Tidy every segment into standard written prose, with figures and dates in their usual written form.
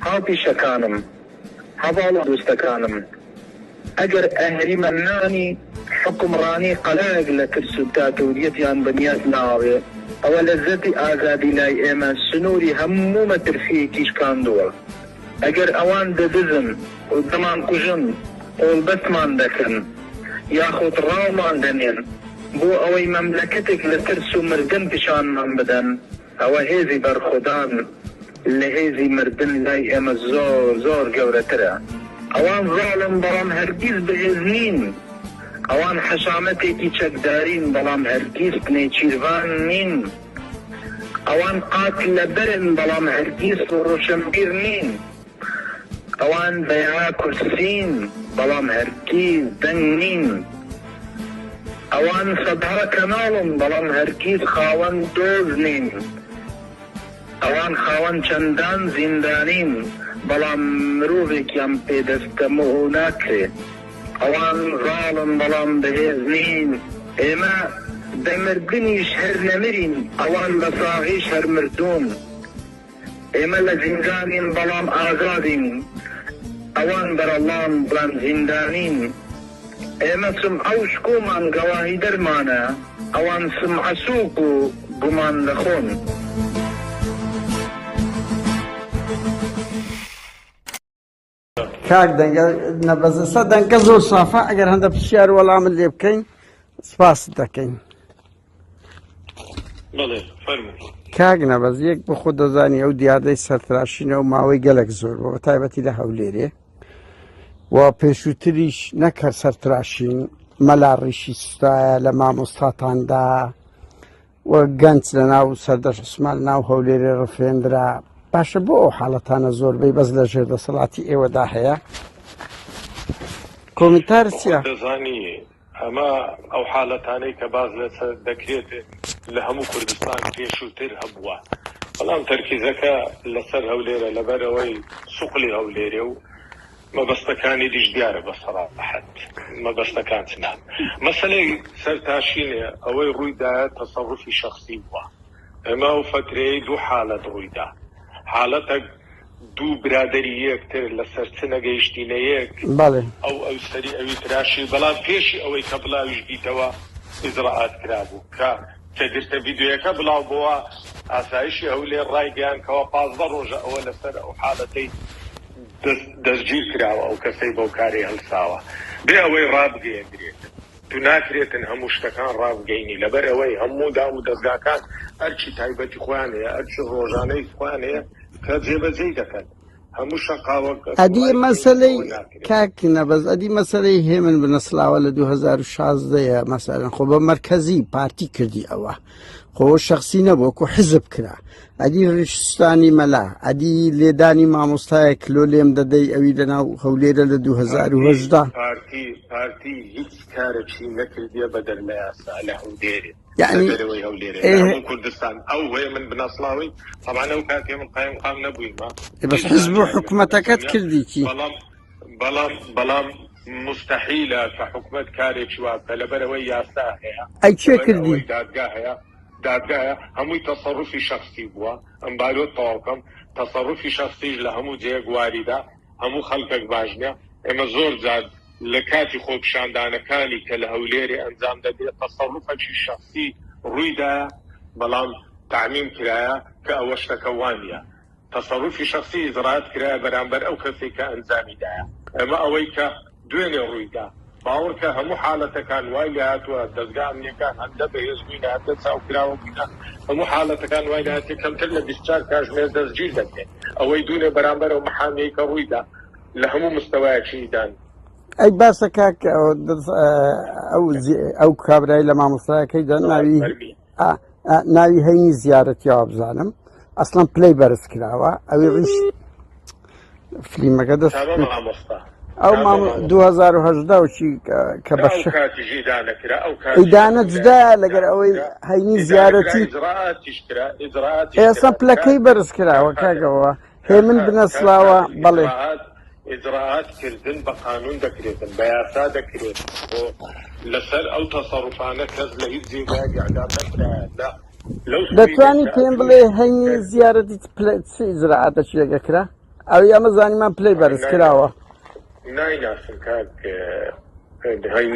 هاوپیشەکانم هەواڵە دۆستەکانم ئەگەر ئەهریمەنانی حکومڕانی قەلایەک لە ترس و دادوریەتیان بەنیاز ناوێ ئەوە لەزەتی ئازادی لای ئێمە سنووری هەموو مەترفیەکیش کاندووە ئەگەر ئەوان دەدزن و دەمان کوژن قۆڵبەستمان دەکەن یاخود ڕاومان دەنێن بۆ ئەوەی مەملەکەتێک لە ترس و مردن پیشانمان بدەن ئەوە هێزی بەرخۆدان لە هێزی مردن لای ئێمە زۆر زۆر گەورەترە ئەوان زاڵن بەڵام هەرگیز بەهێز نین ئەوان حەشامەتێکی چەکدارین بەڵام هەرگیز نێچیروان نین ئەوان قات لە بەرن بەڵام هەرگیز ڕۆشنبیر نین ئەوان بەیعا کورسین بەڵام هەرگیز دەنگ نین ئەوان سەدهە کەناڵن بەڵام هەرگیز خاوەن دۆز نین ئەوان خاوەن چەندان زیندانین بەڵام مرۆڤێکیان پێدەستەمە و ناکرێت ئەوان ڕاڵن بەڵام بەهێز نین ئێمە دەمردنیش هەر نەمرین ئەوان بە ساغیش هەر مردوون ئێمە لە زیندانین بەڵام ئازادین ئەوان بەرەڵام بەڵام زیندانین ئێمە سمعە و شکۆمان گەواهی دەرمانە ئەوان سمعە سووک و گومان دەخۆن کاک دەنگە نەبەزەسە دەنگە زۆر سافە ئەگەر هەندە پرسیار وەڵامت لێ بکەین سپاست دەکەین کاک نەبەز یەک بە خۆ دەزانی ئەو دیاردەی سەرتراشینەوە ماوەی گەلێک زۆر بۆ تایبەتی لە هەولێرێ و پێشووتریش نەکەر سەرتراشین مەلا ڕیشی سوستایە لە مامۆستاتاندا و گەنج لە ناو سەردەش عوسمان ناو هەولێرێ ڕفێندرا باشە بۆ ئەو حاڵەتانە زۆربەی بەس لە ژێر دەسەڵاتی ئێوەدا هەیە کۆمنتار چییە؟ دەزانی ئەمە ئەو حاڵەتانەی کە باز لەسەر دەکرێت لە هەموو کوردستان پێشووتر هەبووە بەڵام تەرکیزەکە لەسەر هەولێرە لەبەرەوەی سوقلی هەولێرێ و مەبەستەکانی دیش دیارە بە سەراحەت مەبەستەکان چنان مەسەلەی سەرتاشینێ ئەوەی ڕوویدایە تەسەڕوفی شەخسی بووە ئێمە ئەو فترەیە دوو حالەت ڕوویدا حالەتە دوو برادری یەکتر لە سەرچنە گەیشتینە یەک ئەو سەری ئەوی تراشی بەڵام پێشی ئەوەی کە بڵاویش بیتەوە ئیزراعات کرابوو کە گرتە ڤیدیۆیەکە بڵاو بووە ئاسایشی هەولێر ڕایگەیانکەوە 15 ڕۆژە ئەوە لەسەر ئەو حالەتەی دەستگیر کراوە ئەو کەسەی بەو کاری هەڵساوە بێ ئەوەی ڕابگەیەنرێت تو ناکرێتن هەموو شتەکان ڕابگەینی لەبەر ئەوەی هەموو دام و دەستگاکان ئەرچی تایبەتی خۆیان هەیە ئەرچی ڕۆژانەی خۆیان هەیە کە جێبەجێی دەکەن هەموو شەقاوە ئەدی مەسەلەی کاکی نەبەز ئەدی مەسەلەی هێمن بنەسلاوە لە 2016ەیە مەسەلەن خۆ بە مەرکەزی پارتی کردی ئەوە خۆ شخصی نەبوو کۆ حزب کرا ئەدی ڕیشستانی مەلا ئەدی لێدانی مامۆستایە کلۆ لێم دەدەی ئەوی لەناو هەولێرە لە 2010 پارتی هیچ کارێکی نەکردیە بە دەرمە یاسا لە هەولێرێ دەرەوەی هەولێرێ هەموو کوردستان ئەو هەیە من بنەسڵاوی طبعا ئەو کاتێ من قایم نەبوویمە بەس حزب و حکومەتەکەت کردی کی بەڵام مستحیلە کە حکومەت کارێکی وابکە لەبەرەوەی یاسا هەیە ئەی چێ کردی دادگایە هەمووی تەسەڕوفی شەخسی بووە ئەم بارۆت تەواوکەم تەسەڕوفی شەخسیش لە هەموو جێیەک واریدا هەموو خەڵکێک باش نییە ئێمە زۆر جار لە کاتی خۆپیشاندانەکانی کە لە هەولێرێ ئەنجام دەدرێت تەسەڕوفێکی شەخسی ڕوویدایە بەڵام تعمیم کرایە کە ئەوە شتەکە وانە تەسەڕوفی شەخسی ئیزراعات کرایە بەرامبەر ئەو کەسێک کە ئەنجامیدایە ئەمە ئەوەی کە دوێنێ ڕوویدا باوەڕکە هەموو حالەتەکان وای لە هاتووە دەستگا ئەمنیەکان هەندە بەهێز بووینە هەندە چاوکراوە بووینە هەموو حالەتەکان وای لە هاتی کەمتر لە 24 کاتژمێر دەستگیر دەکرێت ئەوەی دوونێ بەرامبەر ئەو مەحامەیە کە ڕوویدا لە هەموو مستەوایەکیدان ئەی باسە کاک ئەو کابرای لە مامۆستایەکەیدا ناوی هەینی زیارەتیەوە بزانم ئەسڵەن پلەی بەرز کراوە ئەوی ڕیش فلیمەکە دەست ئەو 2010 کە بەش ئیدانە جودایە لەگەر ئەوەی هەینی زیارەتی ئێستا پلەکەی بەرز کراوە کاکەوە هێمن بنەسلاوە بەڵێ ئیجراعات کردن بە قانون دەکرێتن بە یاسا دەکرێت لەسەر ئەو تەسەڕوفانە کەس لە هیچ جێگایەک ئەعدام نەکرایە دەتوانی پێم بڵێ هەینی زیارەتی چ ئیجراعاتە چێگەکرا ئەوی ئەمە زانیمان پلەی بەرز کراوە نایناسم کاک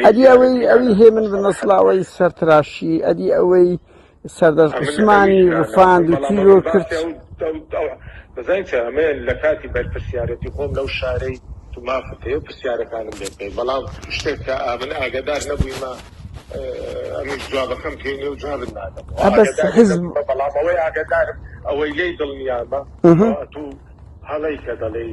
ئەدی ئەوی هێ من بنەسڵاوەی سەرتراشی ئەدی ئەوەی سەردەست عوسمانی ڕفاند و تیرۆ کرد بەزای ئەمە لە کاتی بەرپرسیارەتی خۆم لەو شارەی تو مافەتەیە و پرسیارەکانم لێ بکەین بەڵام شتێک کە من ئاگادار نەبوویمە ئەمیش جوابەکەم پێینێ و جوابت نادەم بەڵام ئەوەی ئاگادارم ئەوەی لێی دڵنیامە تو هەڵەی کە دەڵێ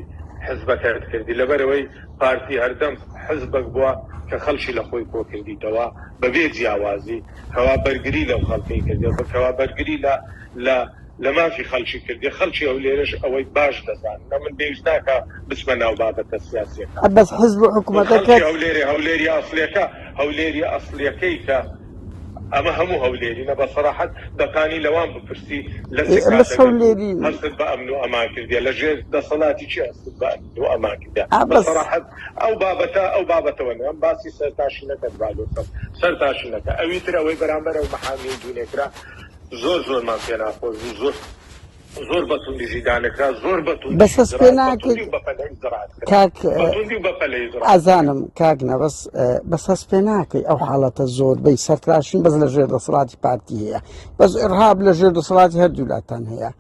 حزبەکەت کردی لەبەرەوەی پارتی هەردەم حزبەک بووە کە خەڵکی لە خۆی کۆ کردیتەوە بەبێ جیاوازی کەوا بەرگری لەو خەڵکی کردی کەوا بەرگری لە مافی خەڵکی کردی خەڵکی ئەو لێرەش ئەوەی باش دەزان من پێویست ناکە بچمە ناو بابەتە سیاسیەکە بەس حزب و حکوومەتەکە هەولێری ئەسڵیەکە هەولێری ئەسڵیەکەی کە ئەمە هەموو هەولێرینە بە سەراحەت دەتانی لەوان بپرسی لە هەستت بە ئەمن و ئەمان کردیە لە ژێر دەسەڵاتی چی هەستت بە ئەمن و ئەمان کردیە بە سەراحەت ئەو بابەتەوە نەم باسی سەرتاشینەکەت بالۆسم سەرتاشینەکە ئەوی تر ئەوەی بەرامبەر ئەو مەحامی دوونێکرا زۆرمان پێ ناخۆش زۆر بەتوندی ژیدانەکرا زۆر بەتوندی بەسەس پێ ناکەی ئازانم کاک نەبەس بەسەس پێ ناکەی ئەو حاڵەتە زۆربەی سەرتراشین بەس لە ژێر دەسەڵاتی پارتی هەیە بەس ئێرهاب لە ژێر دەسەڵاتی هەردوولاتان هەیە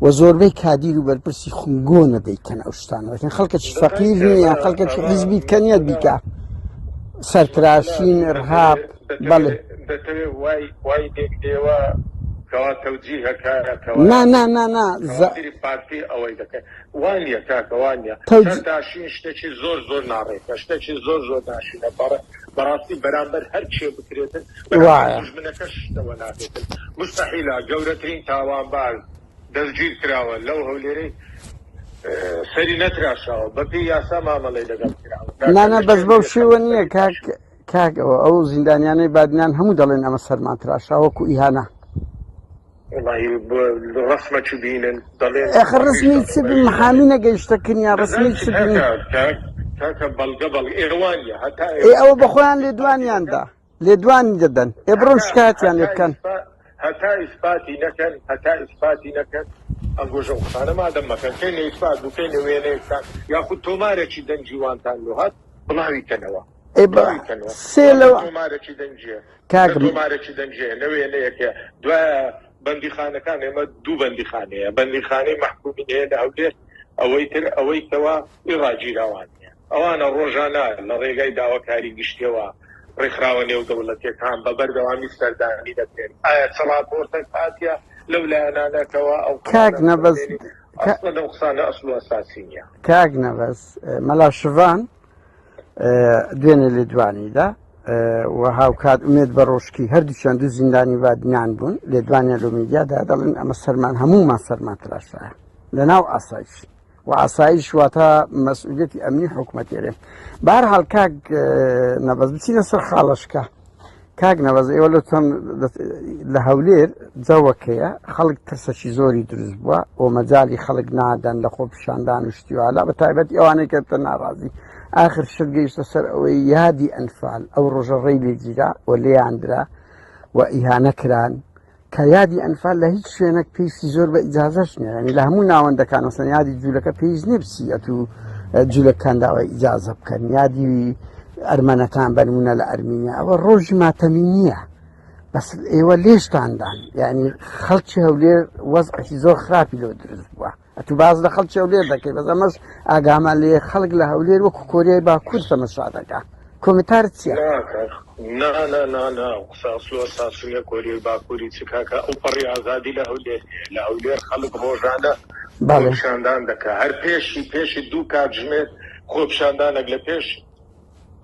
و زۆربەی کادیر و بەرپرسی خونگۆ نەدەیکەن ئەو شتانەوەکەن خەڵکەی فەقیر نییە خەڵکەی حیزبیت کەنیەت بیکە سەرتراشین ئێرهاب بەڵێ وای دێکدێوە کەوا تەوجیهەکە پارتی ئەوەی دەکەن وانە کاکە وانە سەرتاشین شتێکی زۆر ناڕێکە شتێکی زۆر ناشینە بەڕاستی بەرامبەر هەر کێ بکرێتن منەکەش شتەوە ناکرێتن مستەحیلە گەورەترین تاوانبار دەستگیر کراوە لەو هەولێرەی سەری نەتراشاوە بەپێی یاسا مامەڵەی لەگەڵ کراوە بەس بەو شێوە نییە کاک ئەو زیندانیانەی بادنیان هەموو دەڵێن ئەمە سەرمان تراشاوەکو ئیهانە ڕسمە چ بینن دەڵێن ڕسمی چ بن محامی نەگەیشتەکن یا ڕسمی چ بن کاکە بەڵگە ئێوانە ئەوە بەخۆیان لێدوانیاندا لێدوانی دەدەن بڕۆن شکایەتیان لێ بکەن هەتا ئیسپاتی نەکەن ئەنگۆژە قسانە مادەم مەکەن کەی ئیسپات بکەین وێنەیەکتان یاخود تۆمارێکی دەنجیوانتان لۆهات بڵاویکەنەوە تۆمارێکی دەنجێ نەوێنەیەکە دوایە بەندیخانەکان ئێمە دوو بەندیخانەیە بەندیخانەی مەحکومین هەیە لە هەولێر ئەوەی تر ئەوەی کەوا ئێڕاجیراوانە ئەوانە ڕۆژانە لە ڕێگای داواکاری گشتیەوە ڕێکخراوە نێو دەوڵەتیەکان بە بەردەوامی سەردانی دەکرێن ئایا چڵاپۆرتەک هاتیە لەو لایەنانەکەوە ئەو کاک نەبەس لەو قسانە ئەسڵ و ئەساسی نییە کاک نەبەس مەلا شڤان دوێنێ لێدوانیدا و هاوکات ئومێد بە ڕۆژکی هەردووچیان دوو زیندانی بادنیان بوون لێدوانیان لە میدیادا دەڵێن ئەمە سەرمان هەموومان سەرمان تراشایە لەناو ئاسایش و ئاسایش واتە مەسئولیەتی ئەمنی حکوومەتێرێ بەهەرحاڵ کاک نەبەس بچینە سەر خاڵەشکە کاک نەبەس ئێوە لە هەولێر جەوەکەیە خەڵک ترسەشی زۆری دروست بووە و مەجای خەڵک نادەن لە خۆ پیشاندان و شتیوالا بە تایبەتی ئەوانەی کەتە ناڕازی آخر شت گەیشتە سەر ئەوەی یادی ئەنفال ئەو ڕۆژە ڕێی لێگیرا و لێیاندرا و ئیهانە کران کە یادی ئەنفال لە هیچ شوێنێک پێویستی زۆر بە ئیجازەش نییە ینی لە هەموو ناوەندەکان وەسەن یادی جوولەکە پێویست نێبسیەت و جوولەکان داوای ئیجازە بکەن یادی ئەرمەنەکان بەنمونە لە ئەرمینیا ئەوە ڕۆژی ماتەمی نییە بەس ئێوە لێشتاندان یعنی خەڵکی هەولێر وەزعی زۆر خراپی لۆ دروست بووە ئەتو باز لە خەڵکی هەولێر دەکەی بەس ئەمەش ئاگامان لێ خەڵک لە هەولێر وەکو کۆریای باکوور تەمەشا دەکا کۆمنتارت چییە؟ ساسوونە کۆریای باکووری چ کاکە ئەو پەڕی ئازادی لە هەولێر خەڵک ڕۆژانە خۆپشاندان دەکا هەر پێشی دوو کاتژمێر خۆپشاندانێک لە پێش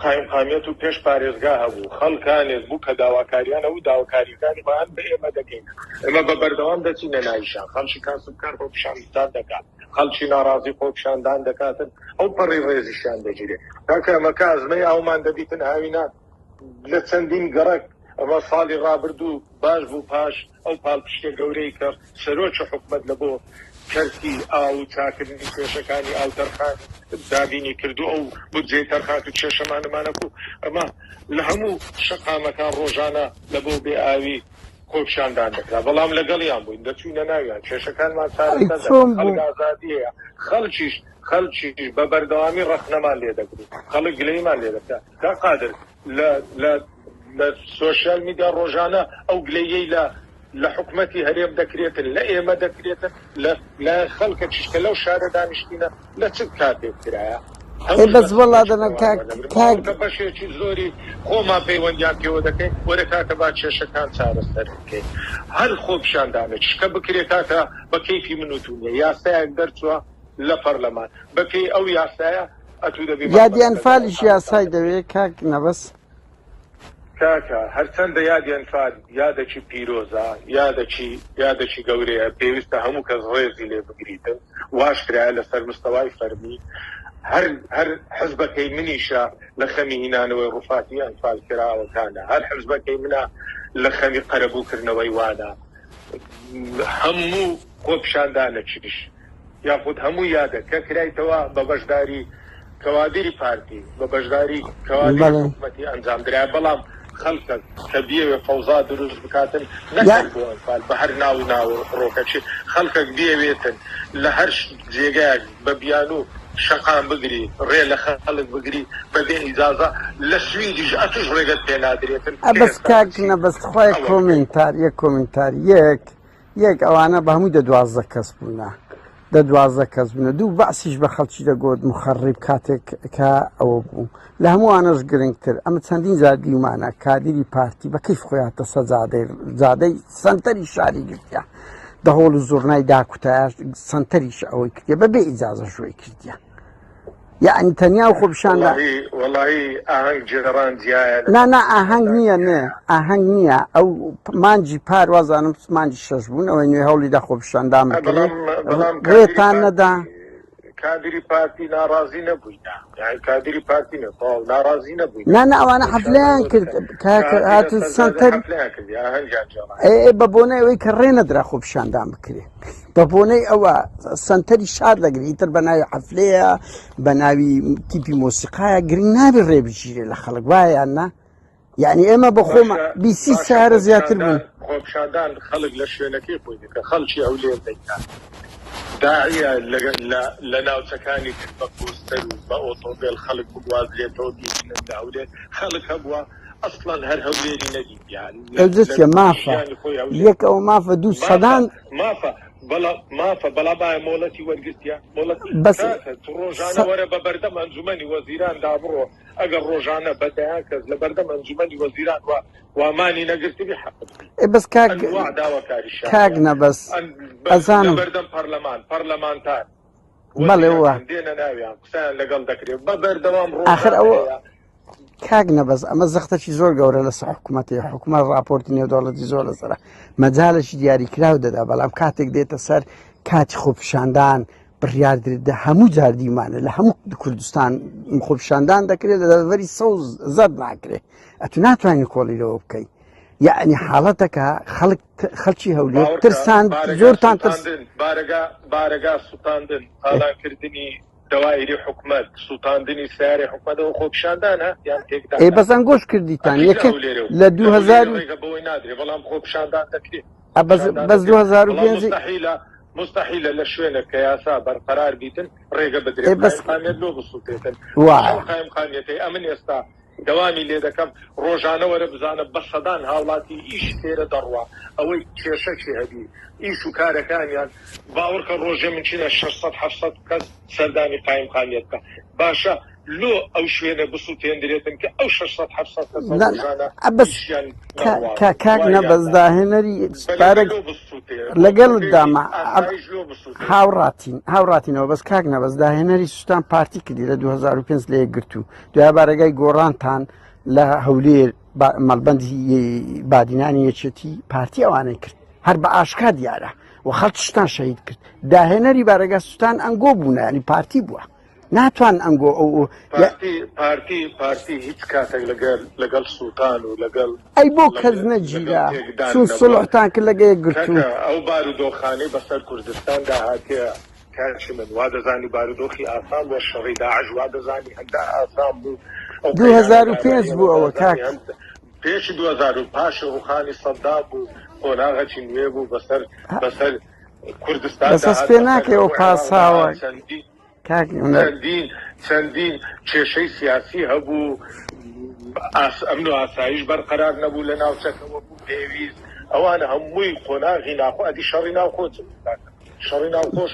قایمقامیەت و پێش پارێزگا هەبوو خەڵکانێک بوو کە داواکاریانە و داواکاریەکانی بەیان بە ئێمە دەکەین ئێمە بە بەردەوام دەچینە ناویشان خەڵکی کاسبکار خۆپشاندان دەکات خەڵکی ناڕازی خۆپشاندان دەکاتن ئەو پەڕی ڕێزیشان دەگیرێت کاکە ئەمەکە ئەزمەی ئەومان دەبیتن هاوینان لە چەندین گەڕک ئەمە ساڵی ڕابردوو باش بوو پاش ئەو پاڵپشتە گەورەی کە سەرۆکی حکومەت لە بۆ کەرتی ئاو و چاکردنی کێشەکانی ئاوتەرخان دابینی کردو ئەو بودجەی تەرخان و کێشەمانەمانەکو ئەمە لە هەموو شەقامەکان ڕۆژانە لە بۆ بێ ئاوی خۆپشاندان دەکرا بەڵام لەگەڵیان بووین دەچوینە ناویان کێشەکانمان چارەسەر خەڵک ئازادیەیە خەڵکی بە بەردەوامی ڕەخنەمان لێ دەگرێت خەڵک گلەیمان لێ دەکات تا قادر لە سۆشیال میدیا ڕۆژانە ئەو گلەیەی لە حکومەتی هەرێم دەکرێتن لە ئێمە دەکرێتن لە خەڵکە چشکە لەو شارە دانیشتینە لە چ کاتێک کرایە بەس وەڵا دەنا کاک بەشێکی زۆری خۆمان پەیوەندیان پێوە دەکەین وەرە کاتە با کێشەکان چارەسەر بکەین هەر خۆپشاندانە چشکە بکرێت کاتە بە کەیفی من و تونیە یاسایەک دەرچووە لە پەرلەمان بەپێی ئەو یاسایە ئەتوو دەبێ یادیان فالیش یاسای دەوێت کاک نەبەس کاکە هەرچەندە یادیان فال یادێکی پیرۆزە یادێکی گەورەیە پێویستە هەموو کەس ڕێزی لێ بگریتن واش کرایە لەسەر مستەوای فەرمی هەر حزبەکەی منیشە لە خەمی هینانەوەی ڕووفاتی ئەنفال کراوەکانە هەر حزبەکەی منە لە خەمی قەرەبووکردنەوەی وانە هەموو خۆپشاندانەکیش یاخود هەموو یادە کە کرایتەوە بە بەشداری کەوادری پارتی بە بەشداری کەوادری حکومەتی ئەنجامدرا بەڵام خەڵکە کە بیەوێ فەوزا دروست بکاتن نەکەن بۆ ئەنفال بە هەر ناو ڕۆکەچی خەڵکەک بیەوێتن لە هەر جێگایەک بە بیان و شەقام بگری ڕێ لە خەڵک بگری بەبێ ئیجازە لە سویدیش ئەتوش ڕێگەت پێ نادرێتن بەس کاک نەبەست خۆی کۆمنتار یەک ئەوانە بە هەمووی دە 12 کەس بوونە دە 12 کەس بوونە دوو بەعسیش بە خەڵکی دەگوت مخەڕیب کاتێک کە ئەوە بوو لە هەمووانەش گرنگتر ئەمە چەندین زادیمانە کادری پارتی بە کەیف خۆیان تەسە زادەی سنتەری شاری گرتیا دەهۆڵ و زۆرنای داکوتایش سنتەریش ئەوەی کردە بەبێ ئیجازە شوێی کردیا یعنی تەنیا و خۆپشاندا وەڵی ئاهەنگ جێڕان جیایە نا ئاهەنگ نییە نێ ئاهەنگ نییە ئەو مانجی پار وازانم مانجی شەش بوون ئەوەی نوێ هەوڵیدا خۆپشاندان بکرێت ڕێتان نەدا کادری پارتی ناڕازی نەبووینە کادری پارتی ناڕازی نەبووین نا ئەوانە حەفلەیان کرد هاتن سنتەر بە بۆنەی ئەوەی کە ڕێ نەدرا خۆپشاندان بکرێت بە بۆنەی ئەوە سنتەری شار دەگری ئیتر بە ناوی حەفلەیە بە ناوی تیپی مۆسیقایە گرنگ نابێت ڕێ بگیرێ لە خەڵک وایان نا یعنی ئێمە بە خۆمە بیسی سارە زیاتر بوون خۆپشاندان خەڵک لە شوێنەکەی خۆی دەکە خەڵکی ئەو لێ دەیکات داعیە لە ناوچەکانی بە پۆستەر و بە ئۆتۆمبیل خەڵک بگوازرێتەوە بیچنە داولێت خەڵک هەبووە ئەسڵەن هەر هەولێری نەدییان ئەوجێتە مافە یەک ئەو مافە دوو سەدان مافە بەڵابایە مۆڵەتی وەرگرتیا ڕۆژانە وەرە بە بەردەم ئەنجومەنی وەزیران دابڕۆ ئەگەر ڕۆژانە بەدەیان کەس لە بەردەم ئەنجومەنی وەزیران وامانی نەگرتبی حەقت بەس کاک نەبەس ئەزانم بەردەم پەرلەمانتار بەڵێ وە دێنە ناویان قسەیان لەگەڵ دەکرێت بە بەردەوام ئاخر ئەوە کاک نەبەس ئەمە زەختەی زۆر گەورە لەسەر حکوومەتی حکوومەت راپۆرتی نێودەوڵەتی زۆر لەسەرە مەجالێکی دیاریکراو دەدا بەڵام کاتێک دێتە سەر کاتی خۆپشاندان بڕیاردرێتدا هەموو جاردیمانە لە هەموو کوردستان خۆپشاندان دەکرێت لەبەری سەوز زەر ناکرێت ئەتو ناتوانین کۆڵیلەوە بکەیت یعنی حاڵەتەکە خەڵکی هەولێر ترسان زۆرتان ترس بارەگا سوتاندن ئالانکردنی دەوایری حکومەت سوتاندنی سیارێ حکومەتەوە خۆپشاندانە یان تێکدا بەزەن گۆش کردیتان یەکە لە 2000 بۆی نادرێ بەڵام خۆپشاندان دەکرێت بەس 2005 مستحیلە لە شوێنە کە یاسا بەرقەرار بیتن ڕێگە بدرێت قامێت لۆ بسووتێتن قایمقامێتی ئەمن ئێستا دەوامی لێ دەکەم ڕۆژانە وەرە بزانە بە سەدان هاوڵاتی ئیش تێرە دەڕوا ئەوەی کێشەکی هەبی ئیش و کارەکانیان باوەڕکە ڕۆژێ من چینە 600 کەس سەردانی قایمقامیت بکە باشە لۆ ئەو شوێنە بسووتێندرێتن کە ئەو 600 کاک نەبەس داهێنەری لەگەڵ داما هاوڕاتینەوە بەس کاک نەبەس داهێنەری سوستان پارتی کردی لە 2005 لە یەکگرتو دوای بارەگای گۆڕانتان لە هەولێر مەڵبەندی بادینانی یەکێتی پارتی ئەوانەی کرد هەر بە ئاشکا دیارە و خەڵکیشتان شەهید کرد داهێنەری بارەگا سوستان ئەنگۆ بوونە ینی پارتی بووە ناتوان ئەنگۆ ئەو پارتی هیچ کاتێک لەگەڵ سوتان و لەگەڵ ئەی بۆ کەس نەگیرا چون سڵحتان کرد لەگە یەکگرتو ئەو بارودۆخانەی بەسەر کوردستاندا هاتیە کارچی من وا دەزانی بارودۆخی ئاسان بۆ شەڕی داعش وا دەزانی هەندا ئاسان بوو 2005 بوو ئەوە کاک پێشی 2000 پاشە ڕوخانی سەددا بوو قۆناغەکی نوێ بوو بەسەر کوردستان بەسەس پێ ناکەی ئەو پاساوە چەندین کێشەی سیاسی هەبوو ئەمن و ئاسایش بەرقەرار نەبوو لە ناوچەکەوە بوو پێویست ئەوانە هەمووی قۆناغی ناخۆ ئەدی شەڕی ناوخۆ شەڕی ناوخۆش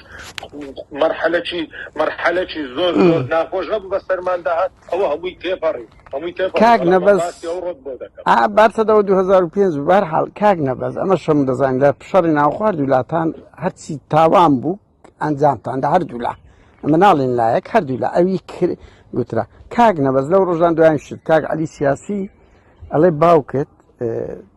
مەرحەلەکی زۆر ناخۆش نەبوو بە سەرمانداهات ئەوە هەمووی تێپەڕی کاک نەبەز بارسەدەوە 2005 بەرحاڵ کاک نەبەز ئەمە شەم دەزانین لە شەڕی ناوخوارد وڵاتان هەرچی تاوان بوو ئەنجامتاندا هەردوو لە ئەمە ناڵێن لایەک هەردوو لە ئەوی گوترا کاک نەبەز لەو ڕۆژان دوایان شت کاک عەلی سیاسی ئەڵێ باوکت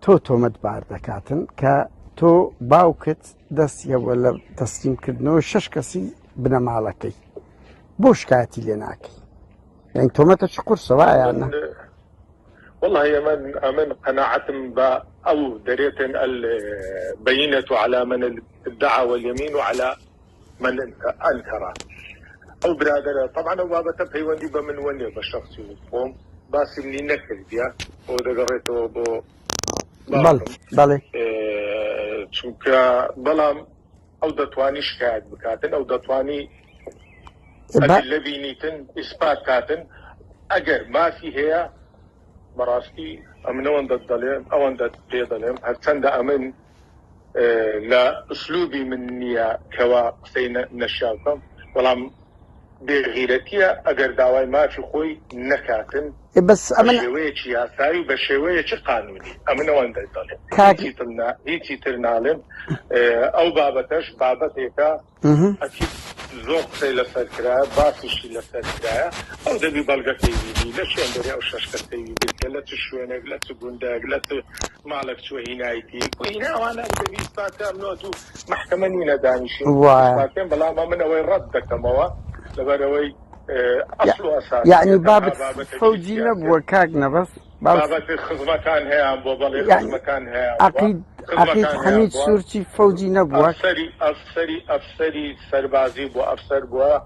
تۆ تۆمەتبار دەکاتن کە تۆ باوکت دەستیەوە لە تەسلیمکردنەوە 6 کەسی بنەماڵەکەی بۆ شکایەتی لێ ناکەی يعني تومتش قرصة واعي والله من قناعتم أو دريت البينة على من ادعى واليمين وعلى من أنكر أو برادر طبعا وابا بيوندي بمن وني بشخصي قوم باسي مني نكر ديا وده قريته بو بالي چونك بلام أو دتواني شكاية بكاتن أو دتواني اللي بينيتن إثبات كاتن أجر ما في هي براستي أمن وند الظلم أو وند الظلم هالسند أمن لا أسلوبي مني كوا سين نشاطم والله بغيرتي أجر دعوة ما في خوي نكاتن بس أمن بشوية سياسي بشوية قانوني أمن وند الظلم هيتي ترنالم أو بابتك أكيد زۆر قسەی لەسەر کرایە باسیشی لەسەر کرایە ئەو دەبی بەڵگەکەی بیبی لە شوێندەری ئەو 6 کەسەی بیکە لە چ شوێنێک لە چ گوندەک لە چ ماڵێک چوە هینایەتی هینا ئەوانە دەبی ئیسپاتە ئەمنۆت و محکەمە نینە دانیشین ئیسپاتێن بەڵام من ئەوەی ڕەت دەکەمەوە لەبەرەوەی ئەسڵ و ئەساس يعني بابت فەوجی نەبووە کاک نەبەس بابەتی خزمەکان هەیە بۆ بەڵێ خزمەکان هەیە عقيد حميد سورتي فوجي نبوة أفسري سربازي بو أفسر بو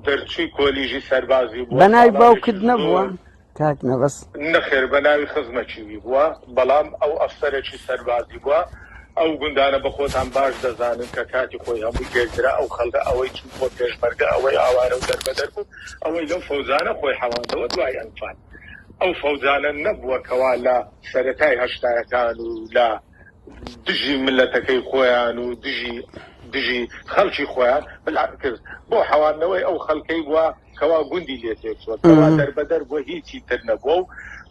درچي كوليجي سربازي بو بناي باوكد نبوة كاكنا بس نخير بناوي خزمتي بو بلام أو أفسرشي سربازي بو أو قندانا بخوت عن باش دزانن ككاتي خوي هم بيجرا أو خلدا أو يشوف خود برجا أو أوانو دربدربو أو لو فوزانا خوي حوان دوت واي أنفان أو فوزانا نبوة كوالا سرتاي هشتاي كانوا لا دژی ملەتەکەی خۆیان و دژی خەڵکی خۆیان بەعکس بۆ حەوانەوەی ئەو خەڵکەی بووە کەوا گوندی لێ تێکچوە کەوا دەربەدەر بۆ هیچی تر نەبووە و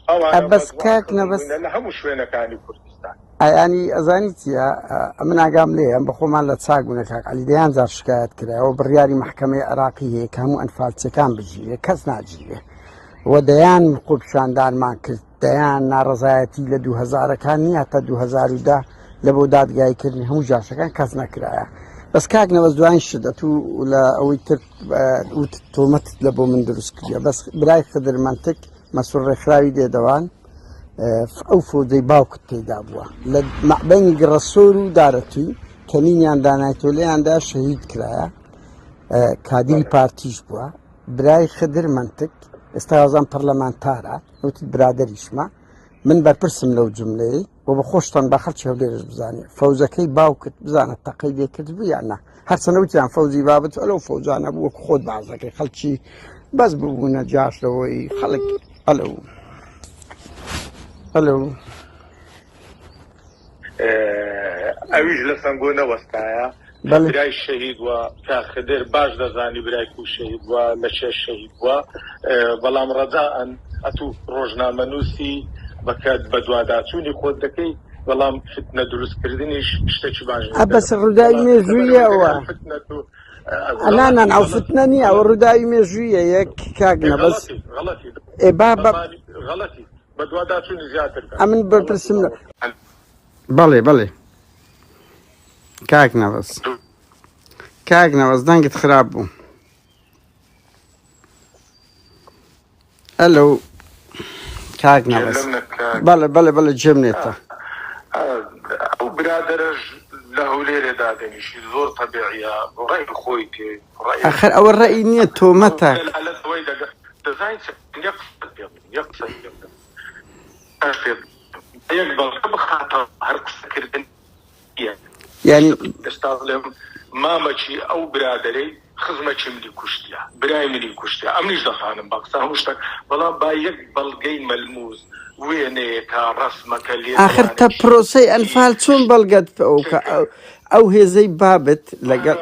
ئەوانە بەس کاک نەبەس لە هەموو شوێنەکانی کوردستان ئەیانی ئەزانی چیە من ئاگام لێ ئەم بەخۆمان لە چاگونە کاک عەلی دەیان جار شکایەت کرایەوە بڕیاری محکەمەی عێراقی هەیە کە هەموو ئەنفالچەکان بژیرێ کەس ناگیرێ و دەیان قوبشاندانمان کرد دەیان ناڕەزایەتی لە 2000ەکان نیە تا 2010 لە بۆ دادگایکردنی هەموو جاشەکان کەس نەکرایە بەس کاک نەوەز دوایین شدەت و لە ئەوەی تر تۆمەتت لە بۆ من دروست کردە بەس برای خدر منتک مەسوول ڕێکخراوی دێدەوان ئەو فۆجەی باوکت تێدا بووە لە مەعبەینی گڕەسۆر و دارەتووی کەمینیان دانایتۆ لێیاندا شەهید کرایە کادری پارتیش بووە برای خدر منتک ئێستا هەوازان پەرلەمانتارە وتی برادەریشمە من بەرپرسم لەو جملەیە و بە خۆشتان بە خەڵکی هەولێرش بزانێ فەوزەکەی باوکت بزانە تەقەی لێکرد بوو یان نا هەرچەنە وتیان فەوزی بابەت ئەلەو فەوجانە بوو وەکو خۆت بازەکەی خەڵکی بەس ببوونە جاشەوەی خەڵک ئەلەو ئەویش لە سنگۆ نەوەستایە برای شەهید وە کا خدر باش دەزانی برای کو شەهید وە لە چێ شەهید وە بەڵام ڕەجاءەن ئەتوو ڕۆژنامەنووسی بە دوواداچوونی خۆت دەکەی بەڵام فتنە دروستکردنیش شتێکی باش بەس ڕووداوی مێژوویەوە ئەنانان ئەو فتنە نییە ئەوە ڕووداوی مێژوویە یەک کاگنە بەس غەڵەتی بە دوواداچوونی زیاتر ئەمن بەرپرسم بەڵێ کاک نەوەز دەنگت خراپ بوو ئەلۆ کاک نەوەز بەڵێ جێمنێتە ئەو برادەرەش لە هەولێرێ دادەنیشی زۆر تەبیعیە ڕێی خۆی تێ ئەخر ئەوە ڕێی نییە تۆمەتە دەزانین یەک بەڵگە بخاتە هەر قسەکردن یعنی ئێستا بڵێم مامەچی ئەو برادەرەی خزمەتی منی کوشتیا برای منی کوشتیا ئەمنیش دەخانم بە قسە هەمووشتێک بەڵام با یەک بەڵگەی مەلموس وێنەیەکە ڕەسمەکە لێ آخر تا پرۆسەی ئەنفال چۆن بەڵگەت ئەو هێزەی بابت لەگەڵ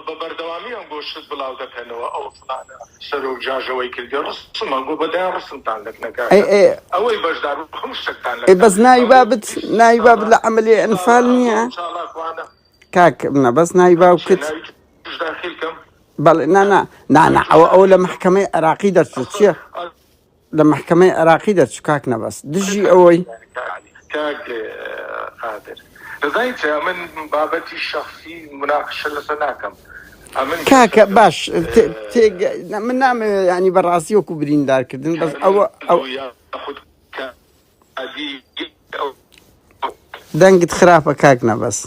بە بەردەوامی ئەم گۆشت بڵاو دەکەنەوە ئەو فلانە سەر و جاژەوەی کردی ڕستم گۆ بەدایان ڕستمتان لەکنەکە ئەوەی بەشدار هەموو شتێکتان لە بەس ناوی بابت لە عەمەلی ئەنفال نییە کاک بەس ناوی باوکت بەڵێ نا ئەوە لە محکەمەی عێراقی دەرچێت چییە لە محکەمەی عێراقی دەرچوو کاک نەبەس دژی ئەوەی کاک قادر دەزانیت من بابەتی شەخسی مناقشە لەسەر ناکەم کاکە باش من نامەوێت ینی بەڕاستی وەکو بریندارکردن بەس ئەوە دەنگت خراپە کاک نەبەس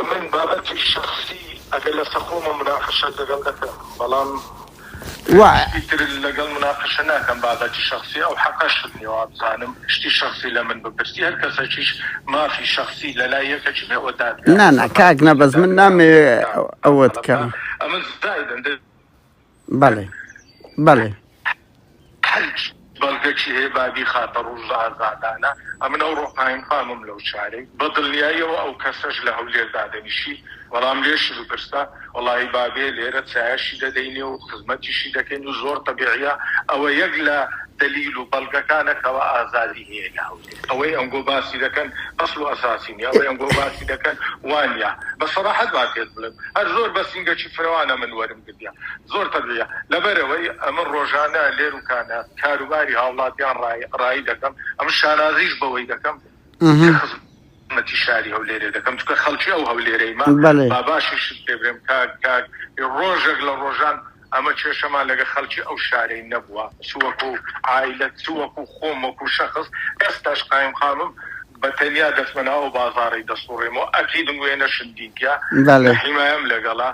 من بابەتی شەخسی ئەگەر لە سەخۆمە مناقشە لەگەڵ دەکەم بەڵام تر لەگەڵ مناقشە ناکەم بابەتی شخصی ئەو حەقەشت نیەوە بزانم شتی شخصی لە من بپرسی هەر کەسێکیش مافی شخصی لە لای یەکەکی بێ وەداد نا کاک نەبەس من نامەوێت ئەوە بکەم ئەمە زایدن بەڵێ بەڵگەکی هەیە بابی خاتە ڕوژ ئازادانە ئەمن ئەو ڕۆحایم خامم لەو چارەی بەدڵنیاییەوە ئەو کەسەش لە هەولێر دادەنیشی بەڵام لێشی بپرسە وەڵی بابێ لێرە چایەشی دەدەینێ و خزمەتیشی دەکەین و زۆر تەبیعیە ئەوە یەک لە دلیل و بەڵگەکانەکەەوە ئازادی هەیە لە هەولێر ئەوەی ئەنگۆ باسی دەکەن ئەسڵ و ئەساسی نیە ئەوەی ئەنگۆ باسی دەکەن وانە بە سەراحەت وا پێت بڵێم هەر زۆر بەسینگەکی فراوانە من وەرم گرتیا زۆر تەبیعیە لەبەرەوەی ئەمن ڕۆژانە لێروکانە کاروباری هاوڵاتیان ڕایی دەکەم ئەم شانازیش بەوەی دەکەم خزمەتی شاری هەولێرە دەکەم چکە خەڵکی ئەو هەولێرەیمە باباشیش پێ بێم کاک ڕۆژێک لە ڕۆژان ئەمە کێشەمان لەگە خەڵکی ئەو شارەی نەبووە سووەکو عایلە سووەکو خۆم وەکو شەخص ئێستاش قایم خانم بەتەنیا دەستمەناوە بازاڕی دەسوڕێمەوە ئەکیدم وێنە شندینکە حیمایم لەگەڵا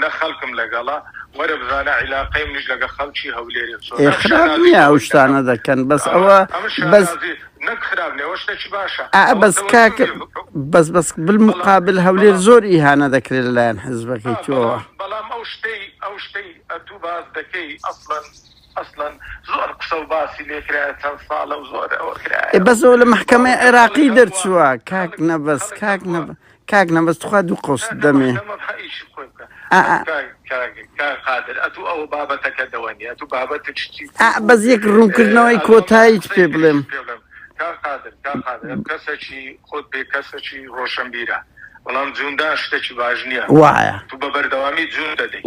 نە خەڵکم لەگەڵا وەرە بزانە عیلاقەی منیش لەگە خەڵکی هەولێری خراپ نییە ئەو شتانە دەکەن بەس ئەوە نەک خراپ نێوە شتێکی باشە بەس کاکە بەس بالمقابل هەولێر زۆر ئیهانە دەکرێت لەلایەن حزبەکەی تۆوە بەڵام ئەو شتەی ئەتوو باز دەکەی ئەسڵەن زۆر قسە و باسی لێکرایە چەند ساڵە و زۆر ئەوە کرایە بەس ئەو لە محکەمەی عێراقی دەرچووە کاک نەبەس توخوا دوو قۆس دەمێ قادر ئەتوو ئەوە بابەتەکە دەوەنی ئەتوو بابەتە بەس یەک ڕوونکردنەوەی کۆتاییت پێ بڵێم قادر کەسێکی خۆت پێ کەسێکی ڕۆشنبیرە بەڵام جووندان شتێکی باش نییە وایە تو بە بەردەوامی جوون دەدەی